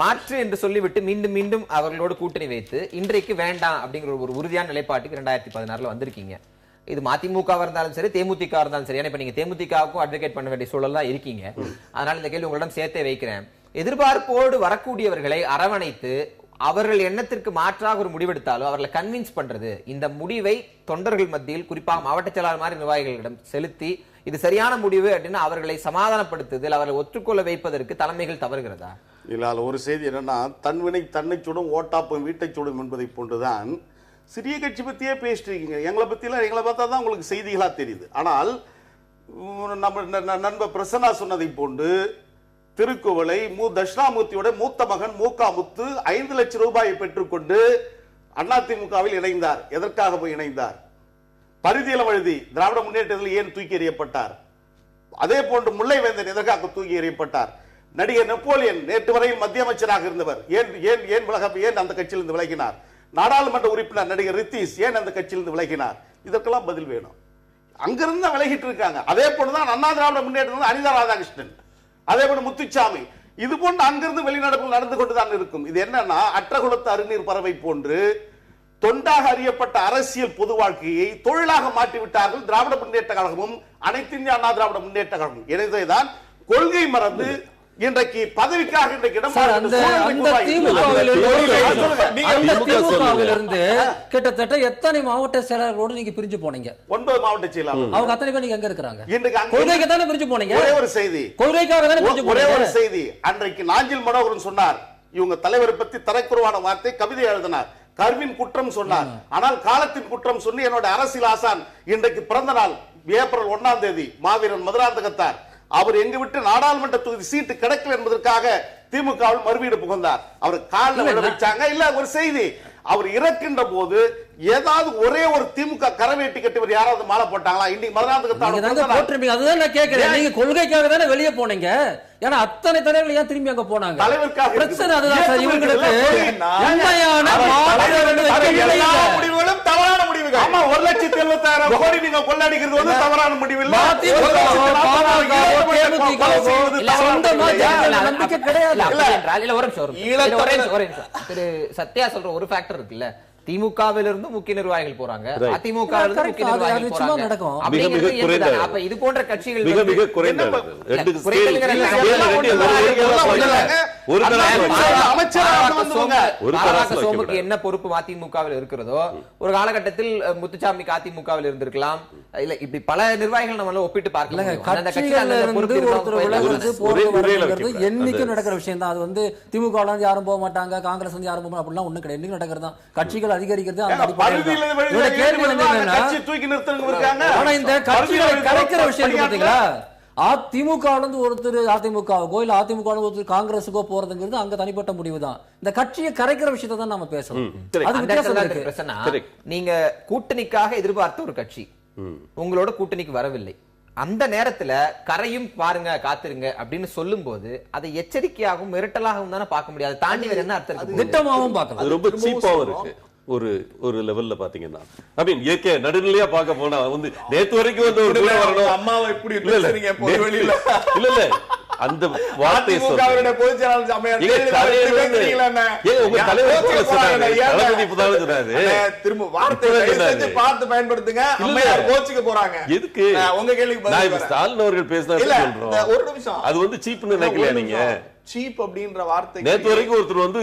மாற்று என்று சொல்லிவிட்டு மீண்டும் மீண்டும் அவர்களோடு கூட்டணி வைத்து இன்றைக்கு வேண்டாம் அப்படிங்கிற ஒரு உறுதியான நிலைப்பாட்டுக்கு 2016ல வந்திருக்கீங்க. இது மதிமுகவா இருந்தாலும் சரி, தேமுதிக இருந்தாலும் சரி. ஏன்னா இப்ப நீங்க தேமுதிகவுக்கும் அட்வொகேட் பண்ண வேண்டிய சூழல் தான் இருக்கீங்க. அதனால இந்த கேள்வி உங்களிடம் சேர்த்தே வைக்கிறேன். எதிர்பார்ப்போடு வரக்கூடியவர்களை அரவணைத்து அவர்கள் எண்ணத்திற்கு மாற்றாக ஒரு முடிவெடுத்தாலும் அவர்களை கன்வின்ஸ் பண்றது, இந்த முடிவை தொண்டர்கள் மத்தியில் குறிப்பாக மாவட்ட செயலாளர் மாதிரி நிர்வாகிகளிடம் செலுத்தி இது சரியான முடிவு அப்படின்னு அவர்களை சமாதானப்படுத்துதல், அவர்களை ஒற்றுக்கொள்ள வைப்பதற்கு தலைமைகள் தவறுகிறதா? இல்ல, ஒரு செய்தி என்னன்னா, தன்வினை தன்னை சுடும் ஓட்டாப்பும் வீட்டை சுடும் என்பதை போன்றுதான் சிறிய கட்சி பத்தியே பேசிட்டு இருக்கீங்க. எங்களை பார்த்தா தான் உங்களுக்கு செய்திகளா தெரியுது. ஆனால் நம்ம நண்பர் பிரசன்னா சொன்னதை போன்று திருக்குவளை தட்சிணாமூர்த்தியோட மூத்த மகன் மூகா முத்து 5 லட்சம் ரூபாயை பெற்றுக்கொண்டு அதிமுகவில் இணைந்தார். எதற்காக போய் இணைந்தார்? பரிதியிலம் எழுதி திராவிட முன்னேற்றத்தில் ஏன் தூக்கி எறியப்பட்டார்? அதே போன்று முல்லைவேந்தன் எதற்காக தூக்கி எறியப்பட்டார்? நடிகர் நெப்போலியன் நேற்று வரையில் மத்திய அமைச்சராக இருந்தவர் ஏன் அந்த கட்சியிலிருந்து விலகினார்? நாடாளுமன்ற உறுப்பினர் நடிகர் ரித்தீஷ் ஏன் அந்த கட்சியிலிருந்து விலகினார்? இதற்கெல்லாம் பதில் வேணும். அங்கிருந்து விலகிட்டு இருக்காங்க. அதே போன்றுதான் அண்ணா திராவிட முன்னேற்றம் அனிதா ராதாகிருஷ்ணன், அதே போல முத்துச்சாமி, இது போன்று அங்கிருந்து வெளிநடப்பு நடந்து கொண்டுதான் இருக்கும். இது என்னன்னா, அற்றகுலத்து அருநீர் பறவை போன்று தொண்டாக அறியப்பட்ட அரசியல் பொது வாழ்க்கையை தொழிலாக மாற்றிவிட்டார்கள் திராவிட முன்னேற்ற கழகமும் அனைத்து இந்திய அண்ணா திராவிட முன்னேற்ற கழகம். எனவேதான் கொள்கை மறந்து இன்றைக்கு பதவிக்காக இருந்து கிட்டத்தட்ட எத்தனை மாவட்ட செயலாளர்களோடு நீங்க பிரிஞ்சு போனீங்க? 9 மாவட்ட செயலாளர். அவங்க அத்தனை பேர் நீங்க எங்க இருக்காங்க? கொள்கைக்கு தானே பிரிஞ்சு போனீங்க. ஒரே ஒரு செய்தி, கொள்கைக்காக தானே பிரிஞ்சு போனீங்க. ஒரே ஒரு செய்தி, அன்றைக்கு நாஞ்சில் மனோகரன் சொன்னார், இவங்க தலைவரை பத்தி தரக்குறைவான வார்த்தை கவிதை எழுதினார், கர்வின் குற்றம் சொன்னார். ஆனால் காலத்தின் குற்றம் சொல்லி என்னோட அரசியல் ஆசான் இன்றைக்கு பிறந்த நாள் ஏப்ரல் 1ஆம் தேதி மாவீரன் மதுராந்தகத்தார், அவர் எங்க விட்டு நாடாளுமன்ற தொகுதி சீட்டு கிடைக்கல என்பதற்காக திமுகவில் மறுவீடு புகுந்தார். அவர் காலில் விழ வச்சாங்க. இல்ல, ஒரு செய்தி, அவர் இறக்கின்ற போது ஏதாவது ஒரே ஒரு திமுக கரவேட்டி கட்டிவர் யாராவது மாலை போட்டாங்களா? இன்னைக்கு மதுராந்தகத்தார் அதுதான் நான் கேட்கிறேன். நீங்க கொள்கைக்காக தானே வெளியே போனீங்க. ஏன்னா அத்தனை தலைவர்கள் ஏன் திரும்பி அங்க போனாங்க? தலைவருக்காக. பிரச்சனை அதுதான் சார். இவங்களுக்கு உண்மையான முடிவுகளும் தவறான முடிவுகள். ஆமா, 1,76,000 கோடி நீங்க கொள்ளடிக்கிறது வந்து தவறான முடிவு இல்ல. நம்பிக்கை கிடையாது. திரு சத்யா சொல்ற ஒரு ஃபேக்டர் இருக்குல்ல, திமுகவிலிருந்து முக்கிய நிர்வாகிகள் போறாங்க, அதிமுகவிலிருந்து முக்கிய நிர்வாகிகள் போறாங்க. அப்ப இது போன்ற கட்சிகள் சோமுக்கு என்ன பொறுப்பு மதிமுகவில் இருக்கிறதோ, ஒரு காலகட்டத்தில் முத்துச்சாமிக்கு அதிமுகவில் இருந்திருக்கலாம். இல்ல, இப்படி பல நிர்வாகிகள் நம்ம ஒப்பிட்டு பார்க்கலாம். என்னைக்கும் நடக்கிற விஷயம் தான். அது வந்து திமுக யாரும் போக மாட்டாங்க, காங்கிரஸ் வந்து யாரும் போக அப்படிலாம் ஒண்ணு கிடையாது. இன்னைக்கு நடக்கிறது தான். கட்சிகள் அதிகரிக்கிறது அந்த இந்த கட்சிகளை கலைக்கிற விஷயம் பாத்தீங்களா? அதிமுக ஒருத்தர் அதிமுக கோயில், அதிமுக ஒருத்தர் காங்கிரஸுக்கோ போறதுங்கிறது அங்க தனிப்பட்ட முடிவு தான். இந்த கட்சியை கரைக்கிற விஷயத்தை தான் நம்ம பேசணும். அது வித்தியாசம் இருக்கு. நீங்க கூட்டணிக்காக எதிர்பார்த்த ஒரு கட்சி உங்களோட கூட்டணிக்கு வரவில்லை, அந்த நேரத்துல கரையும் பாருங்க காத்துருங்க அப்படின்னு சொல்லும் போது அதை எச்சரிக்கையாகவும் மிரட்டலாகவும் தானே பார்க்க முடியாது. தாண்டி வேற என்ன அர்த்தம் இருக்கு? திட்டமாகவும் பார்க்கலாம். ரொம்ப சீப்பாவும் இருக்கு. ஒரு லெவல்ல பாத்தீங்கன்னா ஐ மீன் ஏகே நடுநிலையா பார்க்க போனா வந்து நேத்து வரைக்கும் வந்து ஒரு வரணும் அம்மாவை இப்படி பேசுறீங்க பொதுவெளியில. இல்ல அந்த வார்த்தை சொல்லுங்க. பொதுச் செயலாளர் அம்மையார் உங்க தலைவர் சொன்னாரு, திரும்ப வார்த்தை செஞ்சு பார்த்து பயன்படுத்துங்க. அம்மையார் கோச்சுக்கு போறாங்க. எதுக்கு? உங்க கேள்விக்கு ஸ்டாலின் அவர்கள் பேசினாரு. ஒரு நிமிஷம், அது வந்து சீப்னு நினைக்கலையா நீங்க? சீப் அப்படின்ற வார்த்தை நேத்து வரைக்கும் ஒருத்தர் வந்து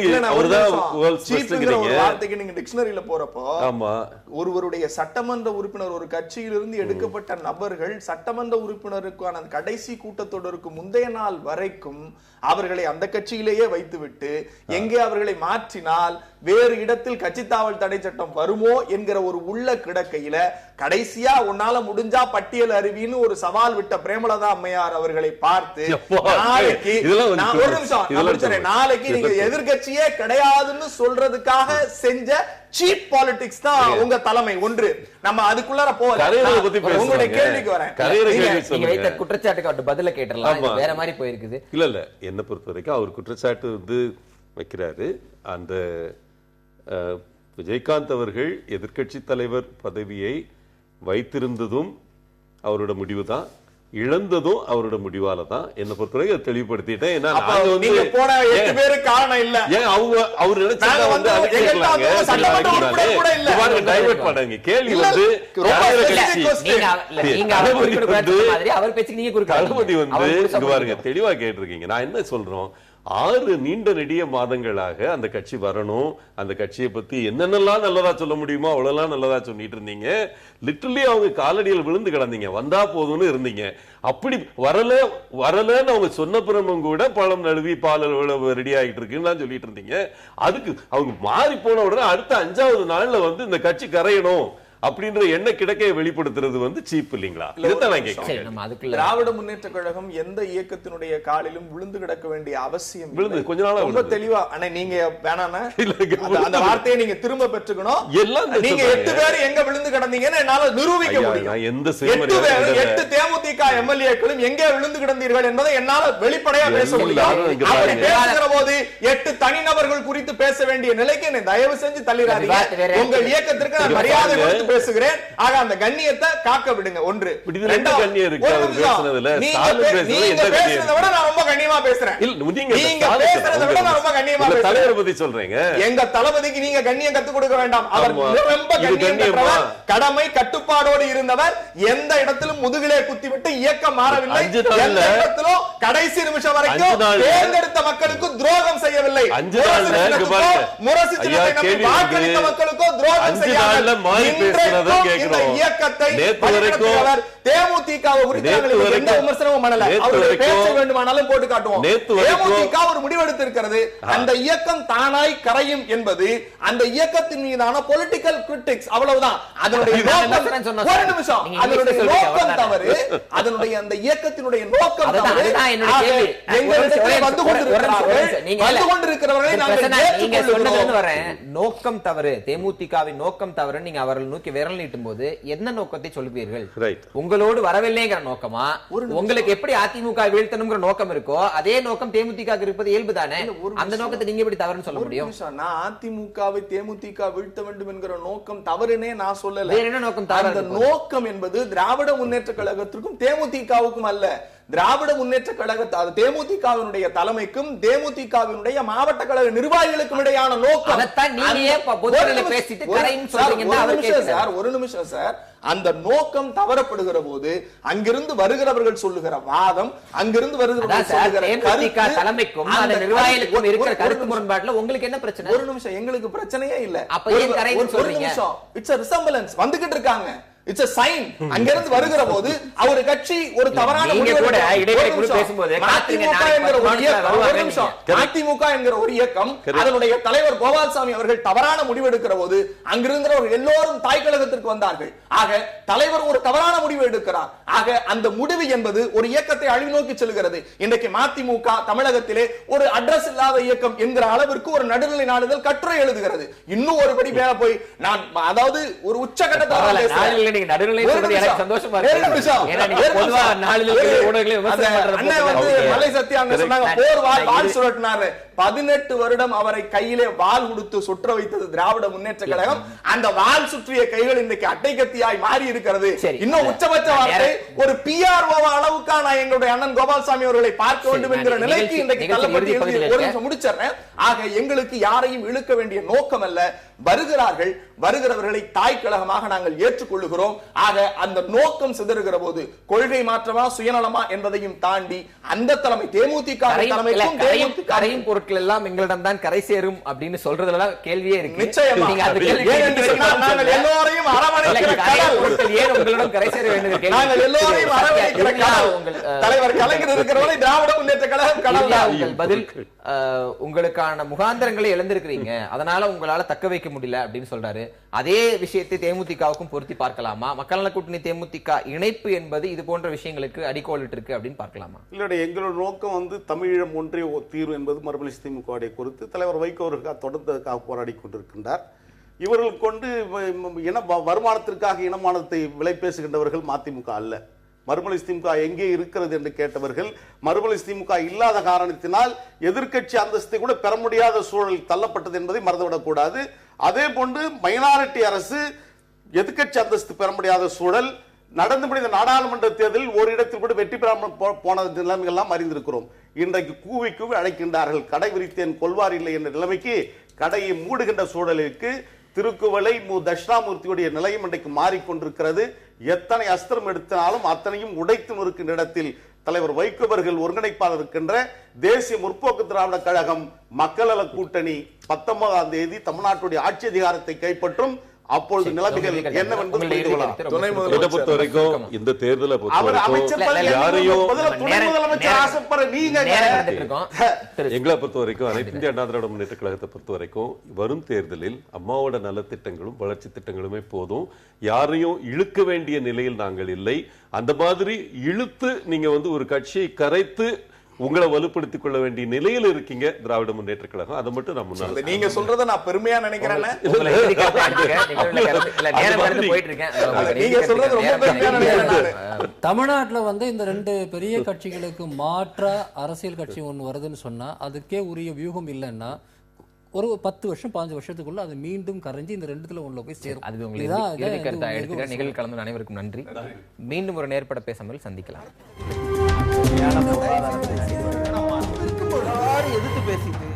வார்த்தைக்கு நீங்க டிக்ஷனரியில போறப்போ ஆமா ஒருவருடைய சட்டமன்ற உறுப்பினர் ஒரு கட்சியிலிருந்து எடுக்கப்பட்ட நபர்கள் சட்டமன்ற உறுப்பினருக்கான கடைசி கூட்டத்தொடருக்கு முந்தைய நாள் வரைக்கும் அவர்களை அந்த கட்சியிலேயே வைத்துவிட்டு எங்கே அவர்களை மாற்றினால் வேறு இடத்தில் கட்சி தாவல் தடை சட்டம் வருமோ என்கிற ஒரு உள்ள கிடக்கையில கடைசியா உன்னால முடிஞ்சா பட்டியல் அறிவின்னு ஒரு சவால் விட்ட பிரேமலதா அம்மையார் அவர்களை பார்த்து நாளைக்கு நீங்க எதிர்கட்சியே கிடையாதுன்னு சொல்றதுக்காக செஞ்ச சீப் பாலிடிக்ஸ் தான் உங்க தலைமை. ஒன்று நம்ம அதுக்குள்ளார போல உங்களுடைய கேள்விக்கு வரேன். நீங்க வைத்த குற்றச்சாட்டுக்கு பதில கேட்டலாம், வேற மாதிரி போயிருக்குது. இல்ல என்ன பொறுத்த வரைக்கும் அவர் குற்றச்சாட்டு வந்து வைக்கிறாரு. அந்த விஜயகாந்த் அவர்கள் எதிர்கட்சி தலைவர் பதவியை வைத்திருந்ததும் அவரோட முடிவு தான். இழந்ததும் அவரோட முடிவால தான். என்ன பொறுத்தவரைக்கும் தெளிவுபடுத்திட்டேன். ஏன்னா நீங்க போன 8 பேரு காரணம் இல்ல. ஏன் அவர் நினைச்சாங்க வந்து அது கேட்கலாங்க. டைவர்ட் பண்ணாங்க. கேள்வி வந்து தளபதி வந்து இங்க பாருங்க தெளிவா கேட்டிருக்கீங்க. நான் என்ன சொல்றோம், 6 நீண்ட நெடிய மாதங்களாக அந்த கட்சி வரணும், அந்த கட்சியை பத்தி என்னென்னலாம் நல்லதா சொல்ல முடியுமோ அவ்வளவுலாம் நல்லதா சொல்லிட்டு இருந்தீங்க. லிட்டரலி அவங்க காலடியில் விழுந்து கிடந்தீங்க, வந்தா போதும்னு இருந்தீங்க. அப்படி வரலன்னு அவங்க சொன்ன பிறமும் கூட பழம் நழுவி பால் ரெடி ஆகிட்டு இருக்குன்னு சொல்லிட்டு இருந்தீங்க. அதுக்கு அவங்க மாறி போன உடனே அடுத்த 5வது நாள்ல வந்து இந்த கட்சி கரையணும் அப்படின்ற எண்ண கிடக்கையை வெளிப்படுத்துறது வந்து சீப் இல்லீங்களா? திராவிட முன்னேற்ற கழகம் எந்த இயக்கத்தினுடைய காலிலும் விழுந்து கிடக்க வேண்டிய அவசியம் விழுந்து கொஞ்ச நாளா ரொம்ப தெளிவா. ஆனா நீங்க வேணானா அந்த வார்த்தையை நீங்க திரும்ப பெற்றுக்கணும். நீங்க 8 பேர் எங்க விழுந்து கிடந்தீங்கன்னு என்னால நிரூபிக்க முடியும். எந்த 8 தேமுதிக எம்எல்ஏக்களும் எங்கே விழுந்து கிடந்தீர்கள் என்பதை என்னால வெளிப்படையா பேச முடியும். அப்படி பேசுகிற போது 8 தனிநபர்கள் குறித்து பேச வேண்டிய நிலைக்கு என்னை தயவு செஞ்சு தள்ளிடாதீங்க. உங்கள் இயக்கத்திற்கு நான் மரியாதை கொடுத்து பேசுகிறேன். ஆக அந்த கண்ணியத்தை காக்க விடுங்க. ஒன்று ரொம்ப கண்ணியமா பேசுறேன். தலைவர் பத்தி சொல்றீங்க. எங்க தளபதிக்கு நீங்க கண்ணியம் கத்துக் கொடுக்க வேண்டாம். அவர் ரொம்ப கண்ணியம் பெற்றவர், கடமை கட்டுப்பாடோடு இருந்தவர். எந்த இடத்திலும் முதுகிலே குத்திவிட்டு இயக்கம் மாறவில்லை. எந்த இடத்திலும் கடைசி நிமிஷம் வரைக்கும் தேர்ந்தெடுத்த மக்களுக்கு துரோகம் செய்யவில்லை. முரசு வாக்களித்த மக்களுக்கோ துரோகம் செய்யவில்லை. இந்த இயக்கத்தை தேமுதிக எந்த விமர்சனமும் பண்ணல. அவருடைய பேச்சை வேண்டுமானாலும் போட்டு காட்டுவோம். தேமுதிக ஒரு முடிவெடுத்திருக்கிறது. அந்த இயக்கம் தானாய் கரையும் என்பது அந்த இயக்கத்தின் மீதான பொலிட்டிக்கல் கிரிட்டிக்ஸ், அவ்வளவுதான். அதனுடைய ஒரு நிமிஷம், அதனுடைய நோக்கம் தவறு. அதனுடைய அந்த இயக்கத்தினுடைய நோக்கம் தவறு. வந்து கொண்டிருக்கிறவர்களை நோக்கம் தவறு, தேமுதிகவின் நோக்கம் தவறு. நீங்க அவர்கள் நோக்கி விரல் நீட்டும் போது என்ன நோக்கத்தை சொல்வீர்கள்? உங்களோடு வரவில்லைங்கிற நோக்கமா? உங்களுக்கு எப்படி அதிமுக வீழ்த்தணுங்கிற நோக்கம் இருக்கோ அதே நோக்கம் தேமுதிக இருப்பது இயல்புதானே. அந்த நோக்கத்தை நீங்க எப்படி தவறுன்னு சொல்ல முடியும்? நான் அதிமுகவை தேமுதிக வீழ்த்த வேண்டும் என்கிற நோக்கம் தவறுனே நான் சொல்லல. வேற என்ன நோக்கம் தவறு? அந்த நோக்கம் என்பது திராவிட முன்னேற்ற கழகத்திற்கும் தேமுதிகவுக்கும் அல்ல. திராவிட முன்னேற்ற கழக தேமுதிகவினுடைய தலைமைக்கும் தேமுதிகவினுடைய மாவட்ட கழக நிர்வாகிகளுக்கும் இடையான நோக்கம். ஒரு நிமிஷம் சார், அந்த நோக்கம் தவறப்படுகிற போது அங்கிருந்து வருகிறவர்கள் சொல்லுகிற வாதம், அங்கிருந்து வருகிறவர்கள் தலைமைக்கும் நிர்வாகிகளுக்கும் இருக்கிற கருத்து முரண்பாட்டுல உங்களுக்கு என்ன பிரச்சனை? ஒரு நிமிஷம், எங்களுக்கு பிரச்சனையே இல்ல. அப்ப ஏன் கரைன்னு சொல்றீங்க? It's a resemblance. வந்துகிட்டு இருக்காங்க. It's a sign. அங்கிருந்து வருகிற போது அவர் கட்சி ஒரு தவறான கூட இடைவெளி கூட பேசும்போது அதிமுக என்கிற ஒரு இயக்கம், அதனுடைய தலைவர் கோபால்சாமி அவர்கள் தவறான முடிவு எடுக்கிற போது அங்கிருந்தவர்கள் எல்லோரும் தாய் கழகத்திற்கு வந்தார்கள். ஆக தலைவர் ஒரு தவறான முடிவு எடுக்கிறார். ஆக அந்த முடிவு என்பது ஒரு இயக்கத்தை அழிவு நோக்கி செல்கிறது. இன்றைக்கு மதிமுக தமிழகத்திலே ஒரு அட்ரஸ் இல்லாத இயக்கம் என்கிற அளவிற்கு ஒரு நடுநிலை நாடுதல் கட்டுரை எழுதுகிறது. இன்னும் ஒருபடி மேல போய் நான் அதாவது ஒரு உச்சகட்டத்தில் சந்தோஷமா இருக்கு. 18 வருடம் அவரை கையிலே வாள் கொடுத்து சுற்ற வைத்தது திராவிட முன்னேற்ற கழகம். அந்த வாள் சுற்றிய கைகள் இன்றைக்கு அட்டை கத்தியாய் மாறி இருக்கிறது. இன்னும் உச்சபட்ச வார்த்தை ஒரு PRO அளவுக்கான எங்களுடைய அண்ணன் கோபால்சாமி அவர்களை பார்க்க வேண்டும் என்கிற நிலைக்கு இன்றைக்கு தள்ளப்பட்டு முடிச்சிடறேன். ஆக எங்களுக்கு யாரையும் இழுக்க வேண்டிய நோக்கம் அல்ல. வருகிறார்கள், வருகிறவர்களை தாய் கழகமாக நாங்கள் ஏற்றுக்கொள்ளுகிறோம். ஆக அந்த நோக்கம் சிதறுகிற போது கொள்கை மாற்றமா சுயநலமா என்பதையும் தாண்டி அந்த தலைமை தேமுதிக கரையும் பொருட்கள் எல்லாம் எங்களிடம் தான் கரை சேரும் அப்படின்னு சொல்றதுல கேள்வியே இருக்கு. நிச்சயமா நாங்கள் எல்லோரையும் அரவணைக்கிற உங்களிடம் கரை சேர வேண்டும். நாங்கள் எல்லோரையும் அரவணைக்கிற தலைவர் கலைஞர் இருக்கிறவரை திராவிட முன்னேற்ற கழகம் கடவுள். உங்கள் பதில் உங்களுக்கான முகாந்திரங்களை இழந்திருக்கிறீங்க, அதனால உங்களால தக்க வைக்க முடியல அப்படின்னு சொல்றாரு. அதே விஷயத்தை தேமுதிகவுக்கும் பொருத்தி பார்க்கலாமா? மக்கள் நல கூட்டணி தேமுதிக இணைப்பு என்பது இது போன்ற விஷயங்களுக்கு அடிக்கோலிட்டு இருக்கு அப்படின்னு பார்க்கலாமா? இல்ல, எங்களோட நோக்கம் வந்து தமிழீழம் ஒன்றிய தீர்வு என்பது மறுமலர்ச்சி திமுக குறித்து தலைவர் வைகோ அவர்கள் தொடர்ந்து போராடி கொண்டிருக்கின்றார். இவர்கள் கொண்டு வருமானத்திற்காக இனமானத்தை விலை பேசுகின்றவர்கள் மதிமுக அல்ல. மறுமலர்ச்சி திமுக எங்கே இருக்கிறது என்று கேட்டவர்கள் மறுமலர்ச்சி திமுக இல்லாத காரணத்தினால் எதிர்க்கட்சி அந்தஸ்தை கூட பெற முடியாத சூழல் தள்ளப்பட்டது என்பதை மறந்துவிடக் கூடாது. அதே போன்று மைனாரிட்டி அரசு எதிர்க்கட்சி அந்தஸ்து பெற முடியாத சூழல், நடந்து முடிந்த நாடாளுமன்ற தேர்தலில் ஒரு இடத்தில் கூட வெற்றி பெறாமல் போன நிலைமைகள்லாம் அறிந்திருக்கிறோம். இன்றைக்கு கூவி கூவி அழைக்கின்றார்கள். கடை விரித்தேன் கொள்வார் இல்லை என்ற நிலைமைக்கு கடையை மூடுகின்ற சூழலுக்கு திருக்குவளை தட்சிணாமூர்த்தியுடைய நிலையம் இன்றைக்கு மாறிக்கொண்டிருக்கிறது. எத்தனை அஸ்திரம் எடுத்தாலும் அத்தனையும் உடைத்து நொறுக்கின்ற இடத்தில் தலைவர் வைகோ அவர்கள் ஒருங்கிணைப்பாளர் இருக்கின்ற தேசிய முற்போக்கு திராவிட கழகம் மக்கள் நல கூட்டணி 19ஆம் தேதி தமிழ்நாட்டுடைய ஆட்சி அதிகாரத்தை கைப்பற்றும். அப்பொழுது நிலைமைகள் என்னவென்று புரிந்து கொள்ளலாம். துணை இதை பொறுத்த வரைக்கும் இந்த தேர்தலை பொறுத்த அவர் அமைச்சர் வரைக்கும் பதவி யாரையும் முதல்ல துணை முதலமைச்சர் ஆசைப்படுற நீங்க எங்களை பொறுத்த வரைக்கும் அனைத்து இந்திய அண்ணா திராவிட முன்னேற்ற கழகத்தை பொறுத்த வரைக்கும் வரும் தேர்தலில் அம்மாவோட நலத்திட்டங்களும் வளர்ச்சி திட்டங்களுமே போதும். யாரையும் இழுக்க வேண்டிய நிலையில் நாங்கள் இல்லை. அந்த மாதிரி இழுத்து நீங்க ஒரு கட்சியை கரைத்து உங்களை வலுப்படுத்திக் கொள்ள வேண்டிய நிலையில் இருக்கீங்க திராவிட முன்னேற்ற கழகம். அதை மட்டும் நான் முன்னாடி நீங்க சொல்றத நான் பெருமையா நினைக்கிறேன். தமிழ்நாட்டுல இந்த 2 பெரிய கட்சிகளுக்கு மாற்றா அரசியல் கட்சி ஒண்ணு வருதுன்னு சொன்னா அதுக்கே உரிய வியூகம் இல்லைன்னா ஒரு 10 வருஷம் 15 வருஷத்துக்குள்ள அது மீண்டும் கரைஞ்சி இந்த 2த்துல ஒண்ணுல போய் சேரும். அது உங்களுக்கு கருத்தா எடுத்துக்கிற நிகழ்வு கலந்து அனைவருக்கும் நன்றி. மீண்டும் ஒரு நேர்பட பேசாமல் சந்திக்கலாம். எதிர்த்து பேசிட்டு